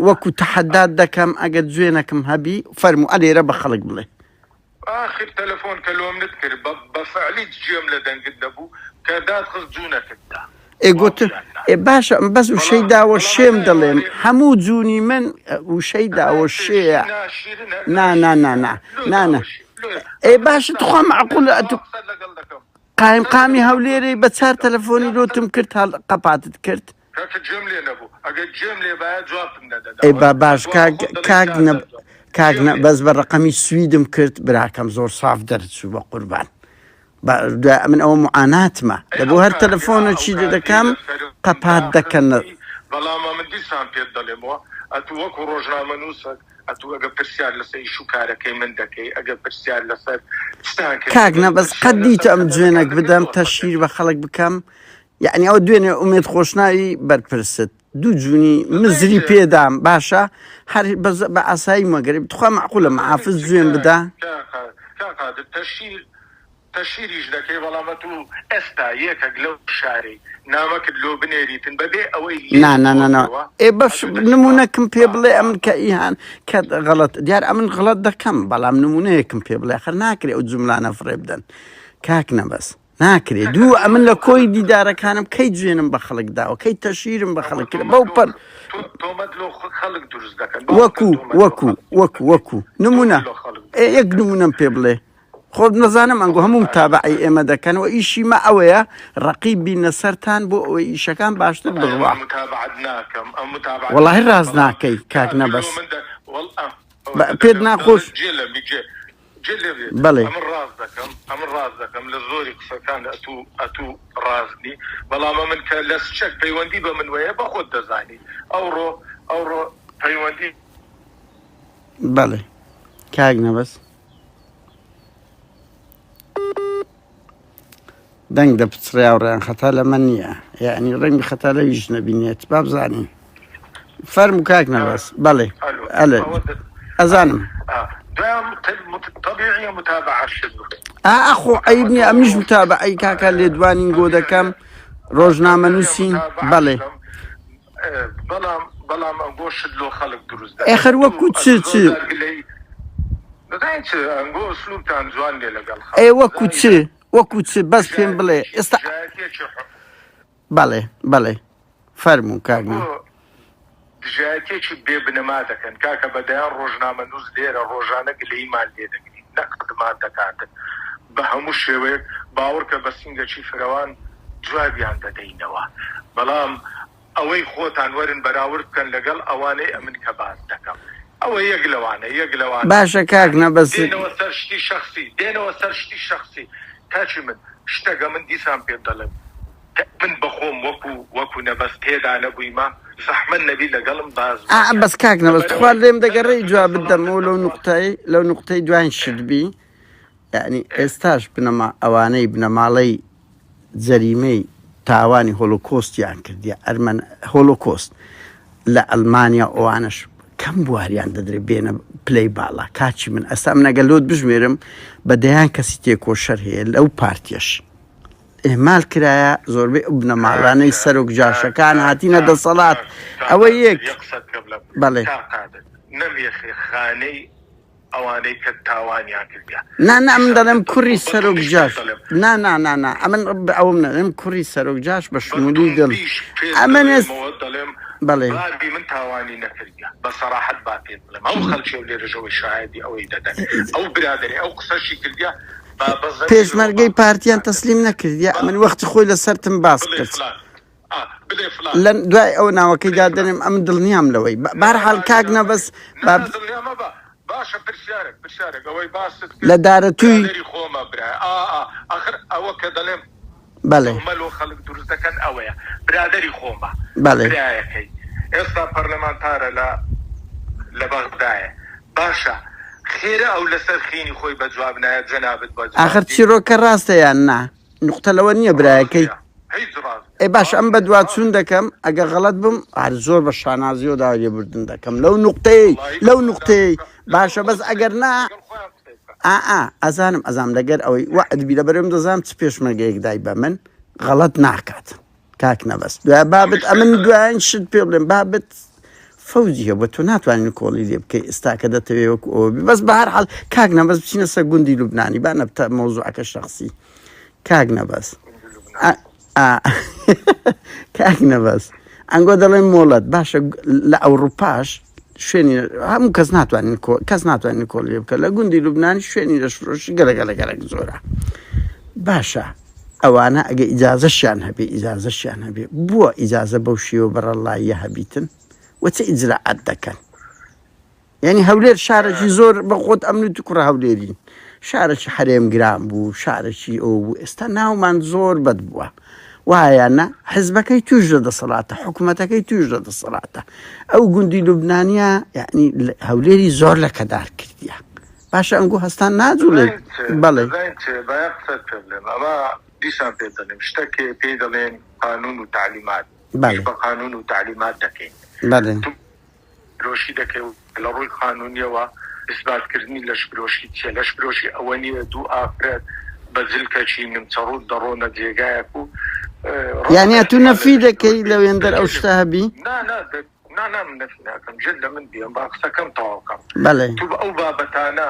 وەکو تەحەدات دەکەم ئەگەر جوێنەکەم هەبی فەرموو ئەلێرە بە خەڵک بڵێ آخر تەلەفۆن کە لۆمنت کرد بە فعلی گوێم لە دەنگت دەبوو کە دادخست جوونەکەتدا گوت باشە بەس وشەی داوە شێم دەڵێم هەموو جوونی من وشەی داوە شێە نانە باشە توخوا معقولە قامی هەولێرەی بە چار تەلەفۆنی لۆتم کرد قەپاتت کرد باش کاک بەس بە ڕقەمی سویدم کرد براکەم زۆر ساف دەرچوو بە قوربان من ئەوە معاناتمە لەبوو هەر تەلەفۆنەکی دەکەم قەپات دەکەن بەڵام من دیسان پێت دەڵێمەوە ئەتوو وەکو ڕۆژنامە نووسک ئەتوو ئەگە پرسیار لەسەر شوکارەکەی من دەکەی ئەگە پرسیار لەسەر کاک نەبەس قەدیتە ئەم جوێنەك بدەم تەشیر بە خەڵک بکەم یعنی ئەو دوێنێ ئومێد خۆشناوی بەرپرست دوو جوونی مزری پێدام باشە هەر بە ئاسایی مەگەری توخوا معقولە محافز جوێن بدا تەشیریش دەکەی بەڵامە تو ئێستا یەکێک لەو شارەی نامەکرد لۆ بنێریتن بەبێ ئەوەی بەش نمونەکەم پێ بڵێ ئەمن کە ئیهان کە غەڵەت دیار ئەمن غەڵەت دەکەم بەڵام نمونەیەکم پێ بڵێ خەر ناکرێ ئەو جوملانە فڕێ بدەن کاک نەبەس ناکرێت دوو ئەمن لە کۆی دیدارەکانم کەی جوێنم بە خەڵک داوە کەی تەشیرم بە خەڵک کرد بەو پەر وەکو نمونە یەک نمونەم پێ بڵێ خۆت نەزانم ئەنگۆ هەموو تابعی ئێمە دەکەنەوە ئیشی مە ئەوەیە ڕەقیب بینە سەرتان بۆ ئەوەی ئیشەکان باشتر بڕوا وەڵاهی ڕاست ناکەی کاک نەبەس پێت ناخۆش بەڵێ ئەمن ڕاست دەکەم لە زۆری قسەکان ئەتوو ڕازنی بەڵام من کە لە شەک پەیوەندی بە من وەیە بە خۆت دەزانی ئەوڕۆ پەیوەندی بەڵێ کاک نەبەس دەنگ دەپچڕیاوڕیان خەتا لە من نییە یعنی ڕەنگی خەتا لەویش نەبینێت با بزانین فەرم و کاک نەبەس بەڵێ ئەزانم طبيعي متابعة الشذوذ ئەخۆ عیب نییە ئەمیش متابعەی کاکە لێدوانین گۆ دەکەم ڕۆژنامە نووسین بەڵێ بەڵام ئەنگۆ شدلۆ خەڵک دروست ئێخەر وەکو چ ئەنگۆ سلوکتان جوان لێ لەگەڵ وەکو چ بەس پێم بڵێ ئێستا بەڵێ فەرموو کاگنە دژایەتێکی بێ بنەما دەکەن کاکە بەدەیان ڕۆژنامە نووس لێرە ڕۆژانە گلەیمان لێ دەگرین نەقدمان دەکاتن بە هەموو شێوەیەک باوەڕکە بە سینگەکی فرەوان جوابیان دەدەینەوە بەڵام ئەوەی خۆتان وەرن بەراورد بکەن لەگەڵ ئەوانەی ئەمن کە باز دەکەم ئەوە یەک لەوانە باشە کاک نەبەس دێنەوە سەر شتی شەخسی کاچی من شتەکە من دیسان پێ دەڵێم من بەخۆم وەکو نەبەست تێدا نەبوویمە زەحمەت نەبی لەگەڵم باز بەس کاک نەبەست خوارد لێم دەگەڕێی جواب بدەمەوە لەو نوقتەی دوایین شتبی یعنی ئێستاش بنەما ئەوانەی بنەماڵەی جەریمەی تاوانی هۆلۆکۆستیان کردیە هۆلۆکۆست لە ئەلمانیا ئەوانش کەم بواریان دەدرێت بێنە پلەی باڵا کاچی من ئەستا من ئەگەلۆت بژمێرم بەدەیان کەسی تێکۆشەر هەیە لەو پارتیەش ئێمال کرایە زۆربەی بنەماڵانەی سەرۆک جاشەکان هاتینە دەسەڵات ئەوە یەک بەڵێ نەمێخێ خانەی ئەوانەی کە تاوانیان کردیا نا من دەڵێم کوڕی سەرۆک جاش نا ئەمن ئەوم نەڵێم کوڕی سەرۆک جاش بە شمولی دڵ ئەمن دەڵێم بەڵێ بابی من تاوانی نەکردیا بە سەراحەت با پێت بڵێم ئەو خەڵکی و لێرەژەوەی شایدی ئەوەی دەدەن ئەو برادری ئەو قسەشی کردیا پێشمەرگەی پارتیان تەسلیم نەکردیا من وەختی خۆی لەسەرتم باس کرد لە دوای ئەو ناوەکەی دادەنێم ئەم دڵنیام لەوەی بەرحاڵ کاک نەبەس باشە پرسیارێک ئەوەی باست لە دارەتووی خۆمە برا ئاخر ئەوە کە دەڵێم بەڵێ مەلۆ خەڵک دروست دەکەن ئەوەیە برادری خۆمە بەڵێ برایەکەی ئێستا پەرلەمانتارە لە بەغدایە باشە خێرە ئەو لەسەر خینی خۆی بە جواب نایە جەنابەت بە ئاخر چیرۆکە ڕاستە یان نا نوقتە لەوە نییە برایەکەی ئەی باش ئەم بە دواتچوون دەکەم ئەگە غەڵەت بم هەر زۆر بە شانازی و داوای لێبوردن دەکەم لەو نوقتەی باشە بەس ئەگەر نا ئەزانم لەگەر ئەوەی وعدبی لە بەرەم دەزانم چ پێشمەرگەیەک دای بە من غەڵەت ناکات کاک نەبەست دوای بابت ئەمن دوایین شت پێ بڵێم بابت فەوزی هەبوو تۆ ناتوانین کۆڵی لێ بکەی ئێستا کە دەتەوێت وەکو ئەوە بەس بە هەرحاڵ کاک نەبەست بچینە سەر گوندی لوبنانی با نەبتە مۆزوعەکە شەخسی کاک نەبەست کاک نەبەست ئەنگۆ دەڵێن مۆڵەت باشە لە ئەوروپاش شوێنی هەموو کەس ناتوانین کۆڵ لێ بکە لە گوندی لوبنانی شوێنی دەشفرۆشی گەلەگەلەگەلێک زۆرە باشە ئەوانە ئەگە ئیجازەشیان هەبێ بووە ئیجازە بەو شێوە بەڕەڵاییە هەبیتن وەچە ئیجراعات دەکەن یعنی هەولێر شارێکی زۆر بە خۆت ئەمن و کوڕە هەولێرین شارێکی حرێم گران بوو شارێکی ئەو بوو ئێستا ناومان زۆر بەد بووە وایەنە حزبەکەی توش دەدەسەڵاتە حکوومەتەکەی توش دەدەسەڵاتە ئەو گوندی لوبنانیا یعنی هەولێری زۆر لە کەدار کردیە باشە ئەنگۆ هەستان ناجوڵێت بەڵێ ئەمە دیسان پێ دەڵێم شتێکێ پێی دەڵێن قانون و تعلیمات بە قانون و تعلیمات دەکەین برۆشی دەکەی لە ڕووی قانونیەوە ئیسباتکردنی لەشبرۆشی چیە لەشبرۆشی ئەوە نیە دوو ئافرەت بە جلکەچی نمچەڕوت دەڕۆنە جێگایەک و یعنی تو نەفی دەکەی لەوێندەر ئەو شتە هەبی من نەفی ناکەم جد لە من بیەم با قسەکەم تەواوکەم تو بە ئەو بابەتانە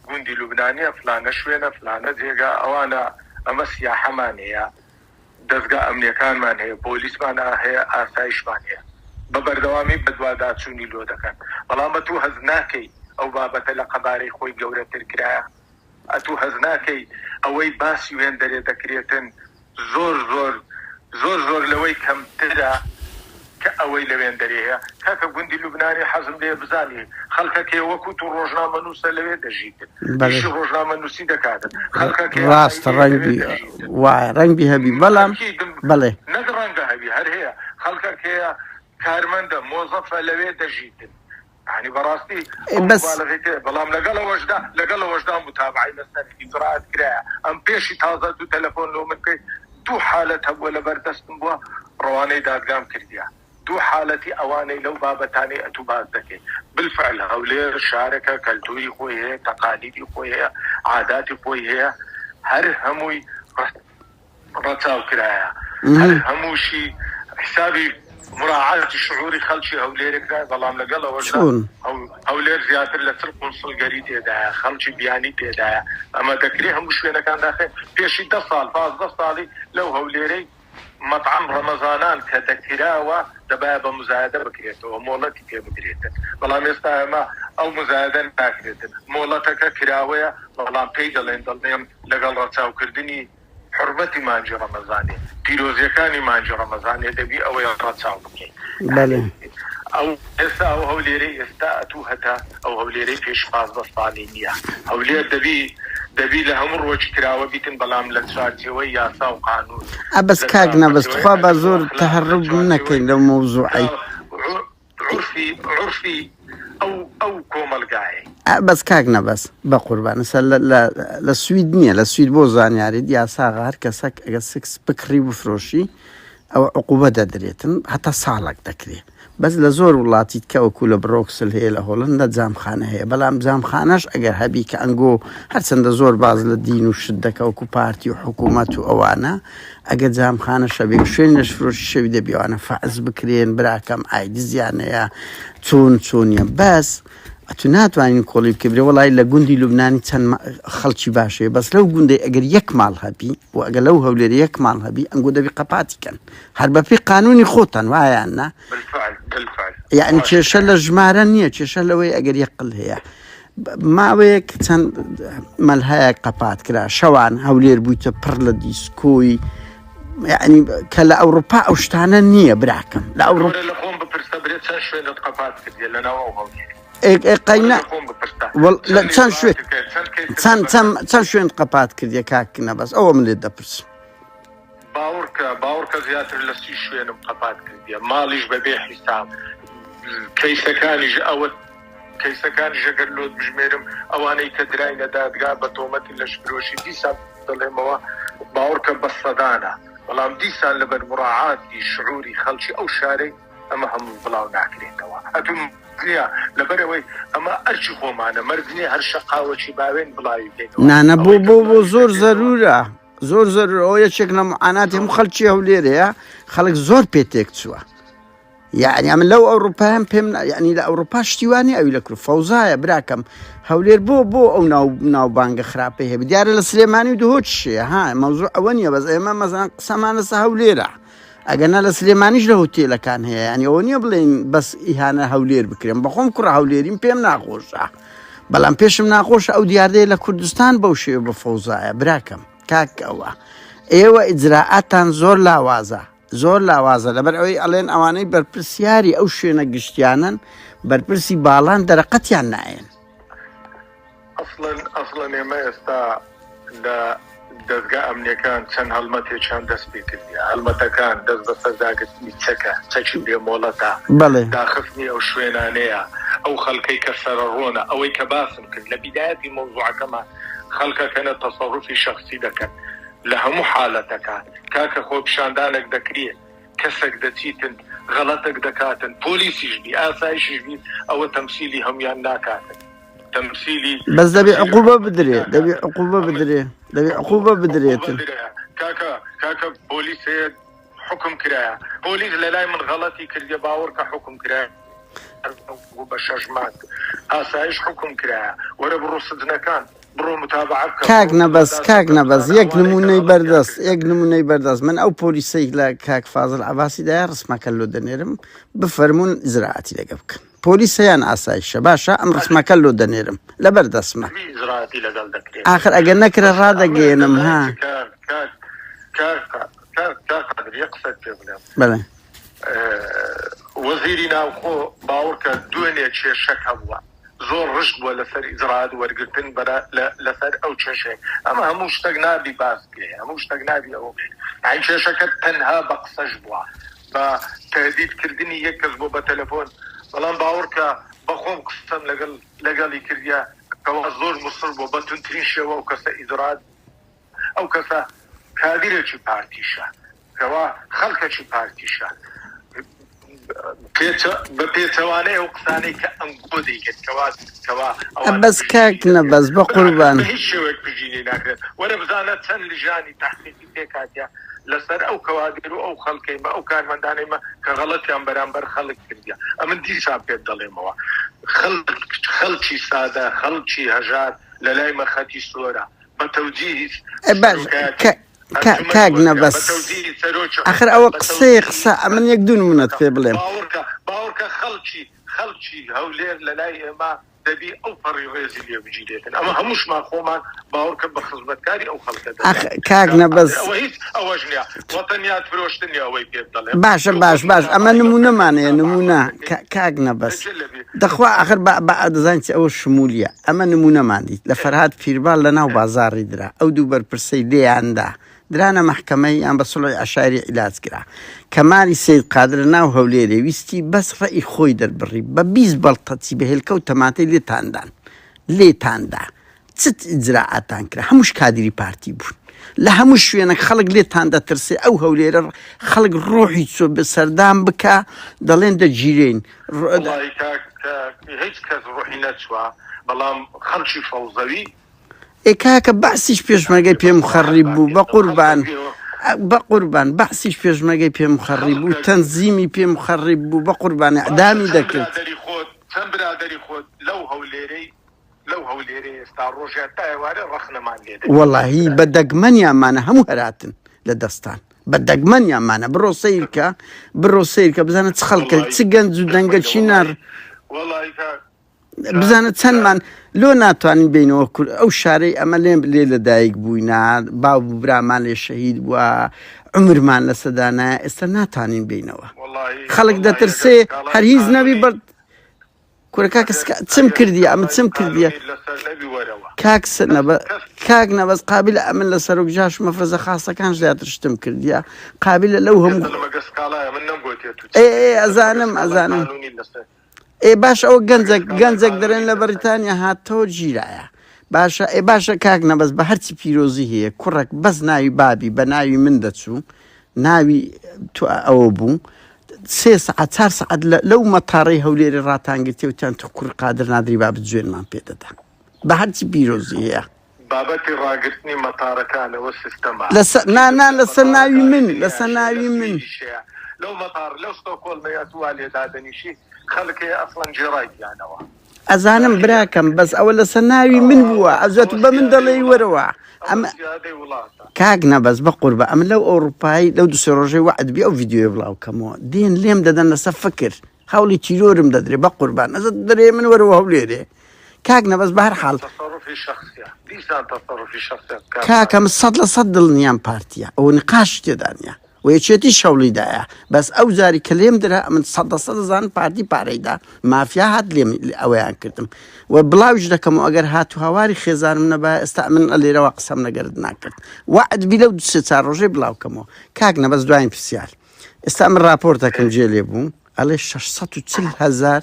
گوندی لوبنانیە فلانە شوێنە فلانە جێگا ئەوانە ئەمە سیاحەمان هەیە دەستگا ئەمنیەکانمان هەیە پۆلیسمان هەیە ئاسایشمان هەیە بە بەردەوامی بەدواداچوونی لۆ دەکەن بەڵامە تو هەز ناکەی ئەو بابەتە لە قەبارەی خۆی گەورەتر کرایە ئەتو هەز ناکەی ئەوەی باسی وێندەرێ دەکرێتن زۆر لەوەی کەمترە كأوي لوين دريها كاكا قندي اللبناني حزم ليه بزاني خلقك كي وكوتو روجنامة نوسا لوين دجيتن إيش روجنامة نوسي دكاتن خلقك كي راست رنجي ورنجي هبي بلام بله نقر رنجها هبي هل هي خلقك كي كارمندا موظفة لوين دجيتن يعني براستي بس بلام لقل وجدا متابعي مثلا إجراءات كراء أم بيشي تازا دو تلفون لو من كي دو حالتها ولا بردستن بوا رواني دادقام كرديا دو حالتي أواني لو بابتاني أتوباز دكي بالفعل هولير شاركة كالتوري خوي هي تقاليدي خوي هي عاداتي خوي هي هر هموي رتاو كرايا هر هموشي حسابي مراعاة شعوري خلشي هوليرك ظلام لقلا وجدا هولير زياتر لسر قنصل قريد يدايا خلشي بياني يدايا أما ذكريها مش وين كان داخل بيشي 10 صال فاز 10 صالي لو هوليري مطعم رمضانان كذكراوة دبابة مزايدة بكريته ومولتي كبكريته ظلام يستاهما أو مزايدة باكريته مولتك كراوية ظلام بيدلين ظلام لقل رتاو كردني حرمتي مانجي رمضاني بيروزي كاني مانجي رمضاني دبي أو يرتاو بكي بله أو هسا أو هوليري استأتوهتا أو هوليري فيش فاز بصالينيا هولير دبي لهم روج كراوة بيتن بلام لتشاتي وياسا وقانون بس كاغنا بس تخوا بزور تهرب منك لو موضوعي عرفي أو كومل قاعي بس كاغنا بس بقربان للسويدنية للسويد بوزان ياريد يا ساغا هر كسك اگسكس بكري بفروشي أو عقوبة دريتن حتى صالك دكري بس لزور ولاتي كأوكل بروكسل هي لهولندا زام خانة هي بلام زام خانش أجر هبي كأنجو هرسند زور بعض للدين والشدة كأوكو بارتي وحكومات وأوانا أجر زام خانة شبيه شين نشفروش شبيه دبيو أنا فعز بكرين براكم عايز يعني يا تون بس أتونات وين نقول كبري والله إلا جندي لبناني تن خلشي باشي بس لو جندي أجر يكمل هبي وأجر لو هولي يكمل هبي أنقول دبي قباتي كان هرب في قانوني خوطن وعيانا بالفعل يعني تشل جمارنية تشل وي أجر يقل هي ما ويك تن ملها قبات كلا شوان هولي بيت برلديس كوي يعني كلا أوروبا أو شتانية براكم لا أوروبا اللي قوم ببرستبريت شوي نتقبات كذي لنا وهولي قينا لا تسان شوي نتقبات كذي كاكنا بس أول من الدبرس باورك زيادة لسي شوي نتقبات كذي ماليش ببيع حساب كيس كان جقلود بجميرم أواني كدراين دادقا بطومتي لشبروشي دي ساب ظلموا باورك بصدانا والله ديسان لبن مراعاة شعوري خلشي أو شاري أما هم بلاو ناكرين توا أتم لبروي أما أرشخو معنا مردني هالشقاوة شبابين بلاي نانا بو زور ضرورة أو يشكنا معاناتهم خلشي هوليريا خلق زور بيتك تسوا يعني عمل لو أوروبا هم يعني لا أوروبا شتواني أو لكرو فوزايا براكم هولير بو أو ناو بانغ خرابيه بديار السليماني ودهوتش ها موضوع أونية بس إما مثلا سمانة هوليرة أجنا السليمانيش له تيلا كان هي يعني أونية بلين بس إهانة هولير بكريم بقوم كره هوليرين بيم ناقوشة بلان بيشم ناقوشة أو ديار دي لكردستان بوشي بفوزايا براكم كاك أوا إيوه إجراءاتان زور لاوازة لبرعوي ألين أواني برپرسياري أو شينا قشتيانا برپرسي بالان درقتيان ناين أصلا ما يستا دا دزقاء أمريكان كان هلمتي كان دس بيكرديا هلمتا كان دس بسزاقت تشي بي مولتا داخفني أو شوينانيا أو خلقي كسررونا أو كباسم كن لبداية الموضوع كما خلقا كان تصرفي شخصي دكا لهم حالتك كاكا خوب شاندانك دكريه كسك دتيتن غلطك دكاتن بوليسيش بي آسايش بي أو تمثيلي هم ياناكاتن تمثيلي بس دبي عقوبة بدري كاكا بوليس حكم كرايا بوليس للاي من غلطي كرديا باور كحكم كرايا وبشجمات آسايش حكم كرايا ورا بالرصدنا كان برو متابعة كاغنا بس يك نموني برداس من أو بوليسي لا كاك فاضل عباسي دا رسما كلو دنيرم بفرمون إزراعاتي لقبك بوليسيان آسايش باشا أم رسما كلو دنيرم لبرداس ما إزراعاتي لقل دكريم آخر أجل نكرة رادا جينم ها كاك قدر يقصد في بلاد بلى وەزیری ناوخۆ باوەڕکە دوێنێ کێشەک هەبووە زۆر ڕشت بووە لەسەر ئیجرات وەرگرتن لەسەر ئەو کێشەیە ئەمە هەموو شتێک نابی باس بکرێ هەموو شتێک نابی ئەوە ئەین کێشەکە تەنها بە قسەش بووە بە تهدیدکردنی یەک کەس بۆ بە تەلەفۆن بەڵام باوەڕکە بەخۆم قسەم لەگەڵی کردیە کەوا زۆر مصر بۆ بە تونترین شێوە ئەو کەسە ئیجرات ئەو کەسە کادرێکی پارتیشە کەوا خەڵکێکی پارتیشە بە پێچەوانەیە ئەو قسانەی کە ئەنگۆ دەیکردکەوا بەس کاک نەبەس بە قوربان هیچ شێوەیەک پژینی ناکرێت وەرە بزانە چەند لیژانی تحقیقی پێکاتیا لەسەر ئەو کەوادر و ئەو خەڵکەیمە ئەو کارمەندانەیمە کە غەڵەتیان بەرامبەر خەڵک کردیا ئەمن دیسان پێت دەڵێمەوە خەڵکی سادە خەڵکی هەژار لە لای مەخەتی سۆرە بە تەوجیه کاک نەبەس ئاخر ئەوە قسە ئەمن یەک دوو نمونەت پێ بڵێم باوەڕکە خەڵکی هەولێر لە لای ئێمە دەبی ئەو پەڕی ڕێزی لێ بگیرێتن ئەمە هەمووشمان خۆمان باوەڕکە بە خزمەتکاری ئەو خەڵکە کاک نەبەس ئەوەش نییە وەتەنیات فرۆشتن ئەوەی پێ دەڵێ باشە باش ئەمە نمونەمانەیە نمونە کاک نەبەس دەخوا ئاخر بە دەزانیت ئەوە شمولیە ئەمە نمونەماندیت لە فەرهاد پیربال لە ناو بازاڕی درا ئەو دوو بەرپرسەی لێیاندا درانە مەحکەمەی یان بە سوڵی عەشایری عیلاج کرا کەمالی سەید قادر ناو هەولێرێ ویستی بەس ڕێی خۆی دەربڕی بە 20 بەڵتەچی بە هێلکە و تەماتەی لێتاندا چت ئیجراعاتان کرا هەمووش کادری پارتی بوون لە هەموو شوێنە خەڵک لێتان دەترسێ ئەو هەولێرە خەڵک ڕۆحی چۆ بە سەردان بکە دەڵێن دەگیرێن هیچ کەس ڕۆحی نەچوە بەڵام خەڵکی فەوزەوی کاکە بەعسیش پێشمەرگەی پێم خەڕی بوو بە قوربان بەعسیش پێشمەرگەی پێم خەڕی بوو تەنزیمی پێم خەڕی بوو بە قوربان ئەعدامی دەکرد چەند برادەری خۆت لەو هەولێرەی ئێستا ڕۆژیان تا ئێوارە ڕەخنەمان لێ وەڵاهی بە دەگمەنیانمانە هەموو هەراتن لە دەستان بە دەگمەنیانمانە بڕۆ سیرکە بزانە چ خەڵکە چ گەنج و دەنگە چینار بزانە چەندمان لۆ ناتوانین بینەوە کورد ئەو شارەی ئەمە لێ لەدایک بووینە باو برامان لێ شەهید بووە عمرمان لە سەدانایە ئێستا ناتوانین بینەوە خەڵک دەترسێ هەر هیچ نەبی بەر کورەکە چم کردیە ئەمە چم کردیە کاک نەبەس قابلە ئەمن لە سەرۆک جاش مەفرەزە خاستەکان زیاتر شتم کردیە قابلە لەو هەموو ئەزانم باش ئەوە گەنجێک دەرێن لە بەریتانیا هاتەوە گیرایە باشە کاک نەبەس بە هەرچی پیرۆزی هەیە کوڕێک بەس ناوی بابی بە ناوی من دەچوو ناوی تو ئەوە بوو 3 سەعات 4 سەعات لەو مەتاڕەی هەولێری ڕاتانگرتێ وتیان تو کوڕ قادر نادری با بجوێنمان پێدەدا بە هەرچی پیرۆزی هەیە بابەتی ڕاگررتنی مەتارەکانەوە سیستەما لەسەر ناوی من لەو مەتار لەو ستۆکۆڵمەیە تووا لێدادەنیشی خەڵکی ئەسڵەن جێڕایدیانەوە ئەزانم براکەم بەس ئەوە لەسەر ناوی من بووە ئەزات بە من دەڵێ وەرەوە ئەمە کاک نەبەس بە قوربە ئەمە لەو ئەوروپایی لەو دوسێ ڕۆژەی وعد بێ ئەو ڤیددیۆ بڵاوکەمەوە دێن لێم دەدەن لەسەر فکر هەوڵی تیرۆرم دەدرێ بە قوربان ئەزت دەرێ من وەرەوە هەولێرێ کاک نەبەس بە هەر حاڵ کاکەم 100% دڵنیان پارتیە ئەوە نقاش تێدانە و یەکێتی شەوڵیدایە بەس ئەو جاری کە لێم درا من 100% دەزانم پارتی پارەیدا مافیا هات لێم ئەوەیان کردم و بڵاویش دەکەم و ئەگەر هاتو هاواری خێزانم نەبا ئێستا من لێرەوە قسەم نەگەرت ناکرد وعد بی لەو 2-4 ڕۆژەی بڵاوکەمەوە کاک نەبەس دوایین پرسیار ئێستا من راپۆرتەکەم جێ لێ بوو ئەڵێ 640,000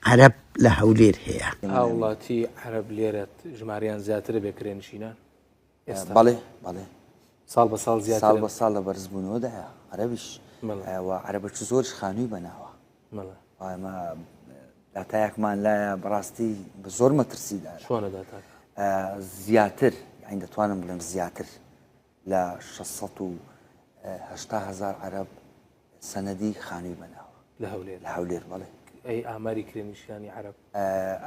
عەرەب لە هەولێر هەیە هاوڵاتی عەرەب لێرەت ژماریان زیاترە بێکرێنشینە بەڵێ ساڵ بە ساڵ ساڵ بە ساڵ لە بەرزبوونەوەدایە عەرەبیش عەرەبەکی زۆرش خانووی بەناوە ئەمە داتایەکمان لایە بەڕاستی بە زۆر مەترسیدا زیاتر یعنی دەتوانم بڵێم زیاتر لە 680,000 عەرەب سەنەدی خانووی بەناوە لە هەولێر بەڵێ ئەی ئاماری کرێنشیانی عەرەب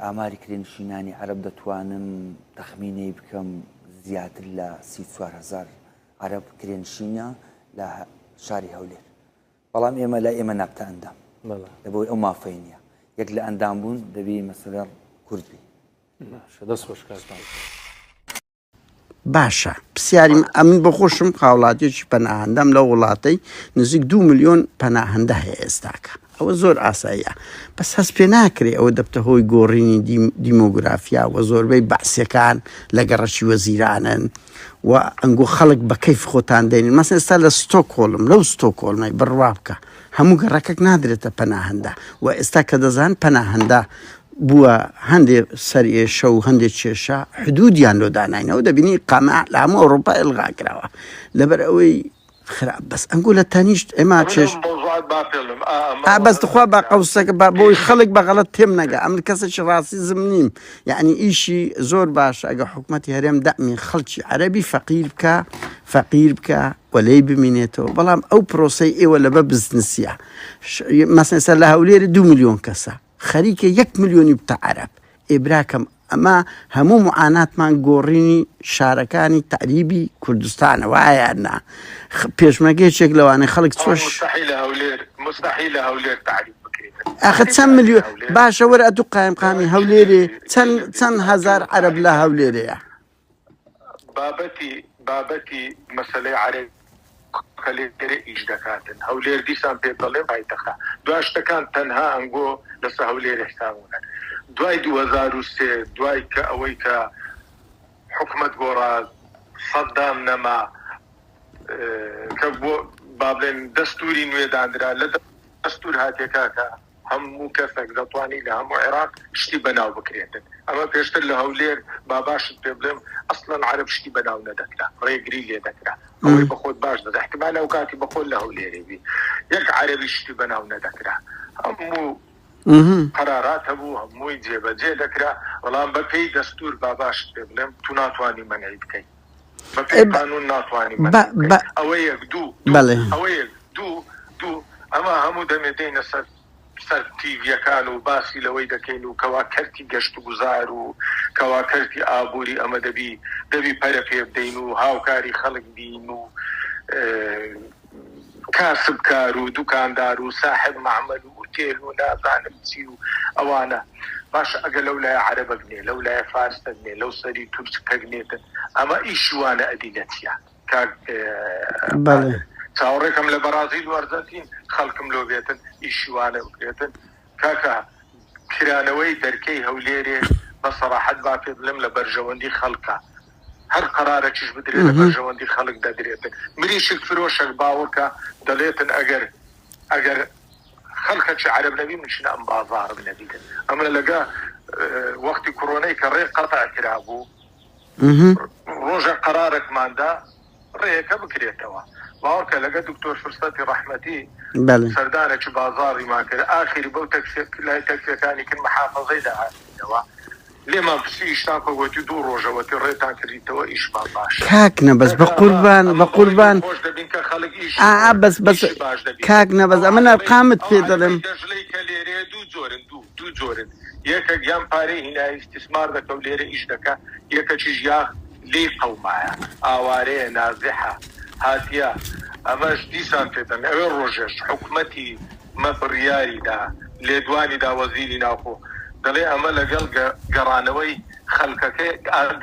ئاماری کرێنشینانی عەرەب دەتوانم تەخمینەی بکەم زیاتر لە 34,000 عەرەب کرێنشینە لە شاری هەولێر بەڵام ئێمە لە ئێمە نابتە ئەندام دەبەوەی ئەو مافەی نییە یەک لە ئەندام بوون دەبی مەسەلەن کوردبی دەست خۆش کاسمان باشە پرسیاری ئەمن بە خۆشم هاوڵاتیەکی پەناهەندەم لە وڵاتی نزیک 2 ملیۆن پەناهەندە هەیە ئێستاکە ئەوە زۆر ئاساییە بەس هەست پێ ناکرێ ئەوە دەبتە هۆی گۆڕینی دیمۆگرافیا و زۆربەی باسیەکان لە گەڕەکی وەزیرانن و ئەنگۆ خەڵک بە کەیف خۆتان دێنین مەسەن ئێستا لە ستۆکۆڵم لەو ستۆکۆڵمەی بڕوا بکە هەموو گەڕەکەک نادرێتە پەناهەندە و ئێستا کە دەزان پەناهەندە بووە هەندێک سەرئێشە و هەندێک کێشە حدودیان لۆ داناینەوە دەبینی قەمع لە هەموو ئەوڕۆپا ئێلغا کراوە لەبەر ئەوەی خراپ بەس ئەنگۆ لە تەنیشت ئێمە چێش بەس دخوا بە قەوسەکە بۆی خەڵک بەغەڵەت تێم نەگە ئەم کەسێکی ڕاستیزم نیم یعنی ئیشی زۆر باش ئەگە حکوومەتی هەرێم دەمی خەڵکی عەرەبی فەقیر بکە وەلەی بمینێتەوە بەڵام ئەو پرۆسەی ئێوە لەبە بزنسیە مەسەن ئێستا لە هەولێرە 2 ملیۆن کەسە خەریکە 1 ملیۆنی بتە عەرەب ئێبراکەم ئەمە هەموو معاناتمان گۆڕینی شارەکانی تەعریبی کوردستانە وایە نا پێشمەگەیەکێک لەوانەیە خەڵک چۆش مستحیل لە هەولێر تعریب بکرێت ئەخە چەند ملیۆن باشە وەرە ئەتوو قایمقامی هەولێرێ چەند هەزار عەرەب لە هەولێرەیە بابەتی مەسەلەی عەرەب لێرە ئیش دەکاتن هەولێر دیسان پێ دەڵێ پایتەخە دوای شتەکان تەنها ئەنگۆ لەسەر هەولێر حسابونە دوای 2003 دوای کە ئەوەی کە حکومەت گۆڕا سەدام نەما کە بۆ با بڵێن دەستوری نوێدانرا لە دەستور هاتێکا کە هەموو کەسێک دەتوانی لە هەموو عێراق شتی بەناو بکرێتن ئەمە پێشتر لە هەولێر باباشت پێ بڵێم ئەسڵەن عەرەب شتی بەناو نەدەکرا ڕێگری لێ دەکرا ئەوەی بەخۆت باش دەدا احتیمال ئەو کاتی بەخۆت لە هەولێرێ بی یەک عەرەبی شتی بەناو نەدەکرا هەموو قرارات هەبوو هەمووی جێبەجێ دەکرا بەڵام بەپێی دەستور باباشت پێ بڵێم تو ناتوانی مەنعی بکەیت بەپێی قانون ناتوانی ئەوە یەک ئەوە یەک دوو ئەمە هەموو دەمێدەینە سەر تیڤیەکان و باسی لەوەی دەکەین و کەواکەرتی گەشت و گوزار و کەواکەرتی ئابووری ئەمە دەبی پەرە پێ بدەین و هاوکاری خەڵک بین و کاسبکار و دوکاندار و ساحب معمەل و ئوتێل و نازانم چی و ئەوانە باش ئەگە لەو لایە عەرەبە بنێ لەو لایە فارسە بنێ لەو سەری تورکە بنێتن ئەمە ئیشوانە ئەدینەتیە چاوەڕێکم لە بەرازیل و ئەرجەنتین خەڵکم لۆ بێتن ئیشوانە بکرێتن کاکە کرانەوەی دەرکەی هەولێرێ بە سەراحەت با پێ بڵێم لە بەرژەوەندی خەڵکە هەر قەرارێکیش بدرێت لە بەرژەوەندی خەڵک دەدرێتن مریشک فرۆشک باوەکە دەڵێتن ئەگەر خەڵکەکی عەرەب نەبی منشنە ئەم بازار بنەبیتن ئەمە لەگە وەختی کۆرۆنەی کە ڕێ قەتع کرابوو ڕۆژە قەرارێکماندا ڕێیەکە بکرێتەوە باوەڕکە لەگە دکتۆر فرسەتی ڕەحمەتی سەردانێکی بازاڕی ماکرد ئاخری بەو لای تەکسیەکانی کرد محافەزەی داهاتینەوە لێمان پرسی ئیشتان کۆگوتی 2 ڕۆژەوەتی ڕێتان کردیتەوە ئیشمان باش کاک نەبەس بە قوربان خۆش دەبین کە خەڵک ئیش بەس کاک نەبەس ئەمە نەرقامت پێ دەڵێم دەژلەی کە لێرێ دوو جۆرن یەکە گیان پارەی هینایی استثمار دەکە و لێرە ئیش دەکە یەکەکیش یاخ لێ قەومایە ئاوارەیە نازحە هاتیە ئەمەش دیسان پێدەن ئەوێ ڕۆژێش حکوومەتی مەبڕیاریدا لێدوانیدا وەزیری ناوخۆ دەڵێ ئەمە لەگەڵ گەڕانەوەی خەڵکەکەی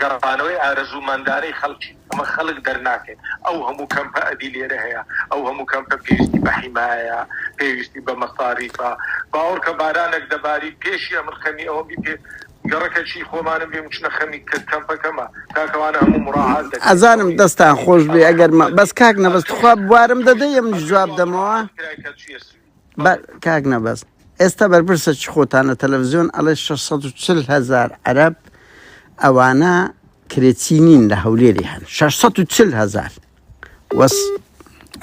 گەڕانەوەی ئارەزوومەندانەی خەڵکی ئەمە خەڵک دەرناکەن ئەو هەموو کەمپە ئەدی لێرە هەیە ئەو هەموو کەمپە پێویستی بە حیمایە پێویستی بە مەساریفە باوەڕ کە بارانێک دەباری پێشی ئەمرخەمی ئەوە بپێ گەڕەکەچی خۆمانم بێ مچنە خەمی کرد کەمپەکەمە کاکەوانە هەموو مڕاعات دەکەن ئەزانم دەستان خۆش بێ ئەگەر بەس کاک نەبەست خوا بوارم دەدەی ئەم جواب دەمەوە کاک نەبەست ئێستا بەرپرسە چی خۆتانە تەلەڤیزیۆن ئەڵێ 640,000 عەرەب ئەوانە کرێچی نین لە هەولێری هەن 640,000 وەس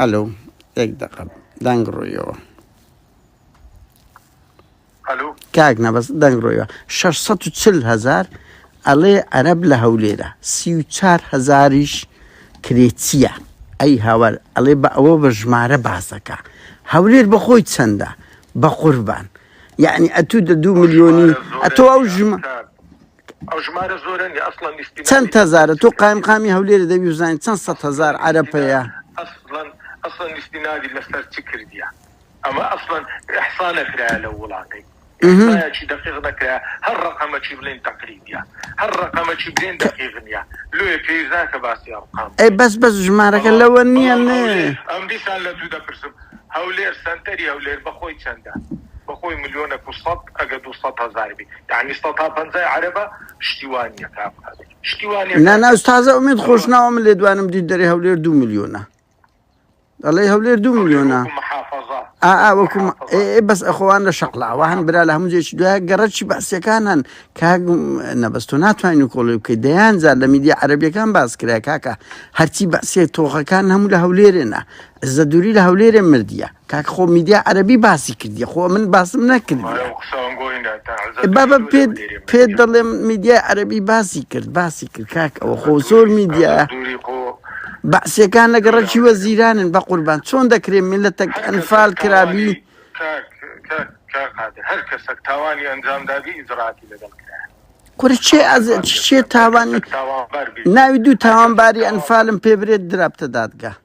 ئەلۆ یەک دەقە دەنگ ڕۆیەوە کاک نەبەست دەنگ ڕۆیەوە 640,000 ئەڵێ عەرەب لە هەولێرە 34,000یش کرێچیە ئەی هاوار ئەڵێ بە ئەوە بە ژمارە بازەکە هەولێر بەخۆی چەندە بە قوربان یعنی ئەتوو دە 2 ملیۆنی ئەتۆ ئەو ژمارە زۆرە ئەسڵەن چەند هەزارە تۆ قایمقامی هەولێرە دەبی بزانین چەند 100,000 عەرەب هەیە ئەسڵەن ئیستینادی لەسەر چی کردیە ئەمە ئەسڵەن ئەحسا نەکرایە لە وڵاتی إحصائياتي دقيق نكرا هر رقم تشيبلين تقريبيا هر رقم تشيبلين دقيق نيا لو كيزاك باسي أرقام اي بس جمارك الاولنيه ام دي سال لتو برسم هولير سنتري هولير بخوي چندا بخوي مليونك وسط اقد وسط هزار بي يعني سطها بنزاي عربه اشتوانيه كاب هذا اشتوانيه نا استاذه امید خوشنا من اللي دوانم دي دري هولير 2 مليون الله هولير 2 مليون محافظات وكم إيه بس اخواننا شقلا وهن برا لهم زي شدوها قررتش بس كانن كاغ نبستونات وين يقولوا كديان زاد الميديا عربيه كان باس كرا كاكا هرتي بس توخ كان هم لهوليرنا الزدوري لهولير مرديا كاك خو ميديا عربي باسي كردي خو من باس من كردي بابا بيد ضل ميديا عربي باسي كرد كاك او خو سور ميديا بس كان قررتش وزيران بقربان شلون ذكرين ملتك انفال كرابي هذا هركسك تاواني انزام دابي اجراتي لدل كل شيء تاواني ناويدو تاوان باري انفالم بيبريد درابت دادگاه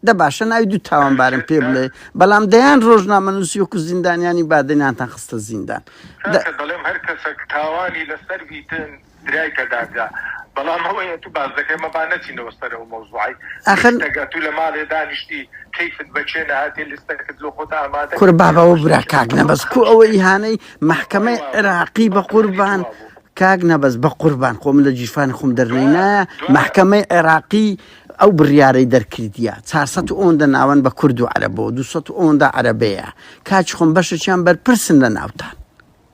ده باشه ناویدو تاوان بارم پیبله بلام دیان روزنامه نویسی وکو زندانیانی بعدين تنخست الزندان دلم هركسك تاواني لسر بيتن درايك دادگاه بلام هو يتو بعض ذكي ما بانتي نوستره موضوعي استقاتو لمال دانشتي كيف تبچينا هاتي اللي استكت له خطا ما كور بابا وبرا كاغنا بس كو او ايهاني محكمة عراقي بقربان كاغنا بس بقربان قوم لجيفان خوم درنينا محكمة عراقي او برياري در كرديا 400 اوندا ناوان بكردو عربو 200 اوندا عربية كاج خوم باشا چان بر پرسن لناوتان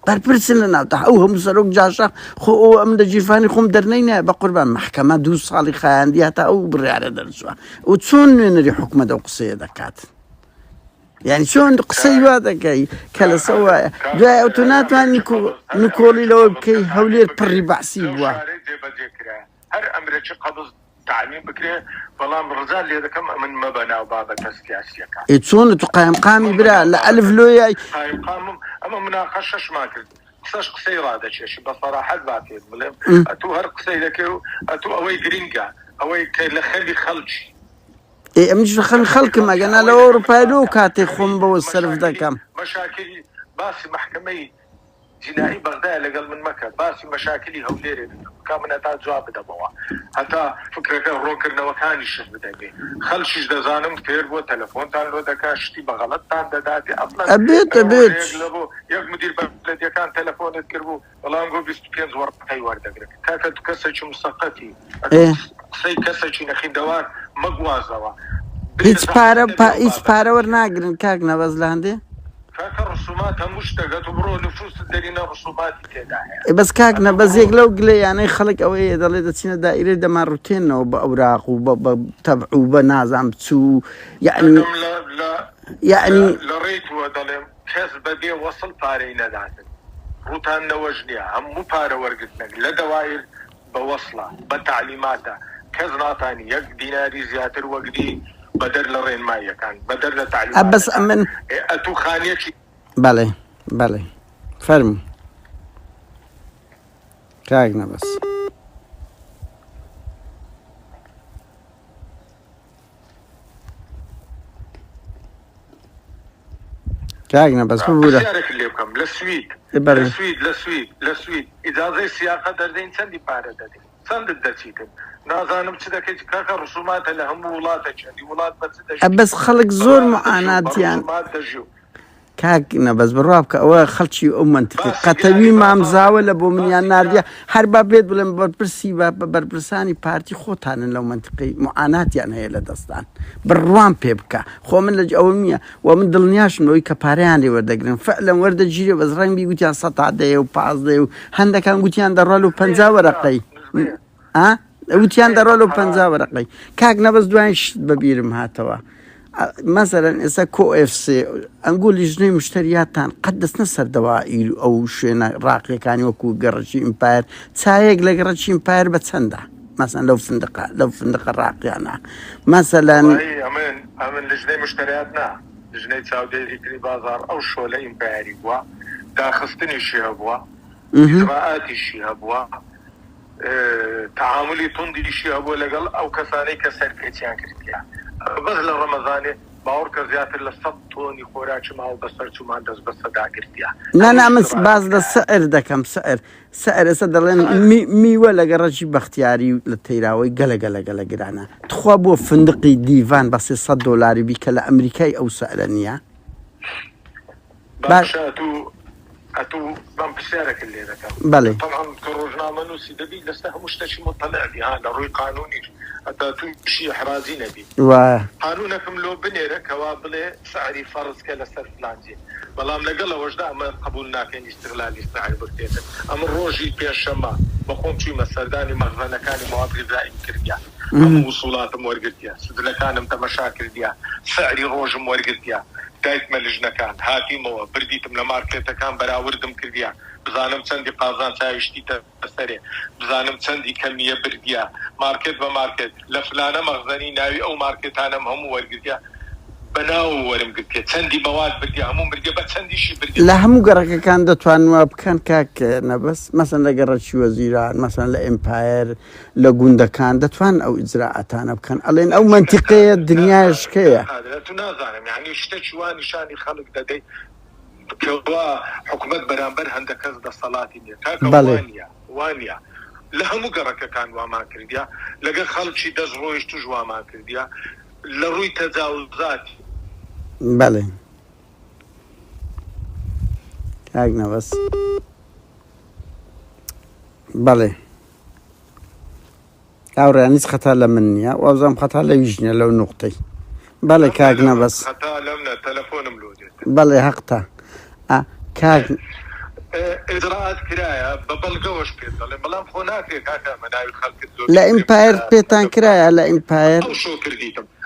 برپرسن لناوتان او هم سروك جاشا خو او ام لجيفاني خوم درنينا بقربان محكمة 2 سالي خاندي هتا او برياري درسوا وتسون نري حكمة دو قصية دكات يعني شلون قصي هذا كي كلا سوا جاي اوتونات نيكولي لو كي هولير بري بعسيبوا هر امريكي قبض تعليم بكري بلام رجال اللي كم من مبنى وبابا تسياسيه كان يتسون تقايم قامي برا لا الف لويا قايم قام اما مناقشه ما كنت قصاش قصير هذا شيء بصراحه ذاتي اتو هر قصير كيو اتو اوي جرينجا اوي كي لخلي خلشي ايه مش خلق ما قلنا لو اوروبا لو كاتي خنبه والصرف ده كم مشاكل بس محكمه جنائي بغداد لقل من مكة بس مشاكلي هوليري كامنا تا جواب دبوا حتى فكرة روكرنا وكان الشيخ بدأي خلشش دزانم كتير بو تلفون تان لو دكاشتي بغلط تان داداتي أصلا أبيت يق مدير بلد كان تلفون يذكربو والله نقول بيستبينز ورقي وردقرك كاكا تكسش مسقطي قصي كسش نخي دوار مقوازوا هيتش بارا ورناقرن كاك نبز لهندي كاك رسومات مشتقة وبرو نفوس الدرينا رسومات كده بس كاكنا بزيك لو قلي يعني خلق اوي ضليت تسينا دائرة دمارتين وبأوراق وبتبع وبنازم تسو يعني لا يعني لريت ودلم كاس بدي وصل بارينا ذاتك روتان نوجنيها هم مو بارا ورقتنا لدوائر بوصلة بتعليماتها كاز ناطاني يك ديناري زياتر وقدي بدر لرين مايا كان بدر لتعليمات بس أمن أتو خانيتي بله فرم كاغنا بس كاغنا بس بقوله خيارك اللي بكم للسويد إذا زي السياقة دردين سندي بارد دي سند الدسيتن نازانم تشدا كي كاكا رسومات لهم ولاتك دي ولات بس خلق زور معاناة يعني كاكنا بس بالرابك أول خلشي منطقي قتوي ما مزاول أبو من ينارديا حربا بيت بلن بربرساني بارتي خوتان لو منطقي معاناة يعني هي لدستان بالروان بيبكا خو من لج أولمية ومن دلنياش منوي كباريان دي وردقرن فعلا ورد جيري بس رنگ بيقوتيان سطع دي وباز دي هندا كان قوتيان درالو پنزا ورقي وتيان درالو پنزا ورقي كاكنا بس دوانش ببيرم هاتوا مثلا إذا كو اف سي نقول جنيه مشترياتان قدس نصر دوائر أو شينا راقي كان يوكو قرشي إمباير تسايق لقرشي إمباير بتسنده مثلا لو فندق الراقي أنا مثلا أمن لجنيه مشترياتنا لجنيه سعودية ذكري بازار أو شولة إمبايري بوا داخستني شيها بوا إجراءاتي شيها بوا تعاملي تندي شيها بوا لقل أو كساني كسر كيتيان كريتيا بس لرمضاني باوەڕکە زیاتر لە 100 تۆنی خۆراکی ماوە بەسەر چومان دەست بە سەداگرتیە. نانا من باز لە سەعر دەکەم سەعر ئێستا دەڵێن میوە لە گەڕەکی بەختیاری لە تەیراوەی گەلە گرانە. تخوا بۆ فندقی دیڤان بە $300 بیکە لە ئەمریکای ئەو سەعرە نییە؟ ئەتوو بەم پرسیارێکت لێ دەکەم. بەڵێ طبعاً کە ڕۆژنامە نووسی دەبی لەستا هەموو شتێکی مطلعبی لە ڕووی قانونیش ئەتا تووشی حرازی نەبی. قانونەکەم لۆ بنێرە کەوا بڵێ سعری فەرزکە لەسەر فلانجێ، بەڵام لەگەڵ ئەوەشدا ئەمە قبول ناکەین ئیستیغلالی سعر بکرێتن. ئەمە ڕۆژی پێشەمە بەخۆم چوویمە سەردانی مەخزەنەکانی موابرزایی کردیا، هەموو وسوڵاتم وەرگرتیا، سدرەکانم تەمەشا کردیا، سعری ڕۆژم وەرگرتیا، دایکمە لژنەکان هاتیمەوە بردیتم لە مارکێتەکان بەراوردم کردیا، بزانم چەندی قازان چاویشتیتە بەسەرێ، بزانم چەندی کەمیە بردیا، مارکێت بە مارکێت لە فلانە مەخزەنی ناوی ئەو مارکێتانم هەموو وەرگرتیا، بەناو وەرم گرتێ، چەندی بەوات بردیا، هەموو بردێ بە چەندیشی بردێ. لە هەموو گەڕەکەکان دەتوانوە بکەن کاک نەبەس، مەسەن لە گەڕەکی وەزیران، مەسەن لە ئیمپایر، لە گوندەکان دەتوان ئەو ئیجراعەتانە بکەن، ئەڵێن ئەو منتیقەیە دنیاشکەیە. تو نازانم یعنی شتێکی وا نیشانی خەڵک دەدەی کەوا حکومەت بەرامبەر هەندە کەس دەسەڵاتی نییە، کاکە وانە لە هەموو گەڕەکەکان وامان کردیا، لەگەڵ خەڵکی دەست ڕۆیش توش وامان کردیا لە ڕووی تەجاوزاتی. بەڵێ کاک نەبەس بەڵێ ئەوڕێ هیچ خەتا لە من نییە، وەزەم خەتا لە ویژنە لەو نوقتەی. بەڵێ کاک نەبەس تەلەفۆنم لۆ دێت. بەڵێ حەقتە کاک ئیجراعات کرایە بە بەڵگەوەش پێت دەڵێ، بەڵام خۆ ناکرێت کاکە مەناوی خەڵکت لە ئیمپایر پێتان کرایە لە ئیمپایر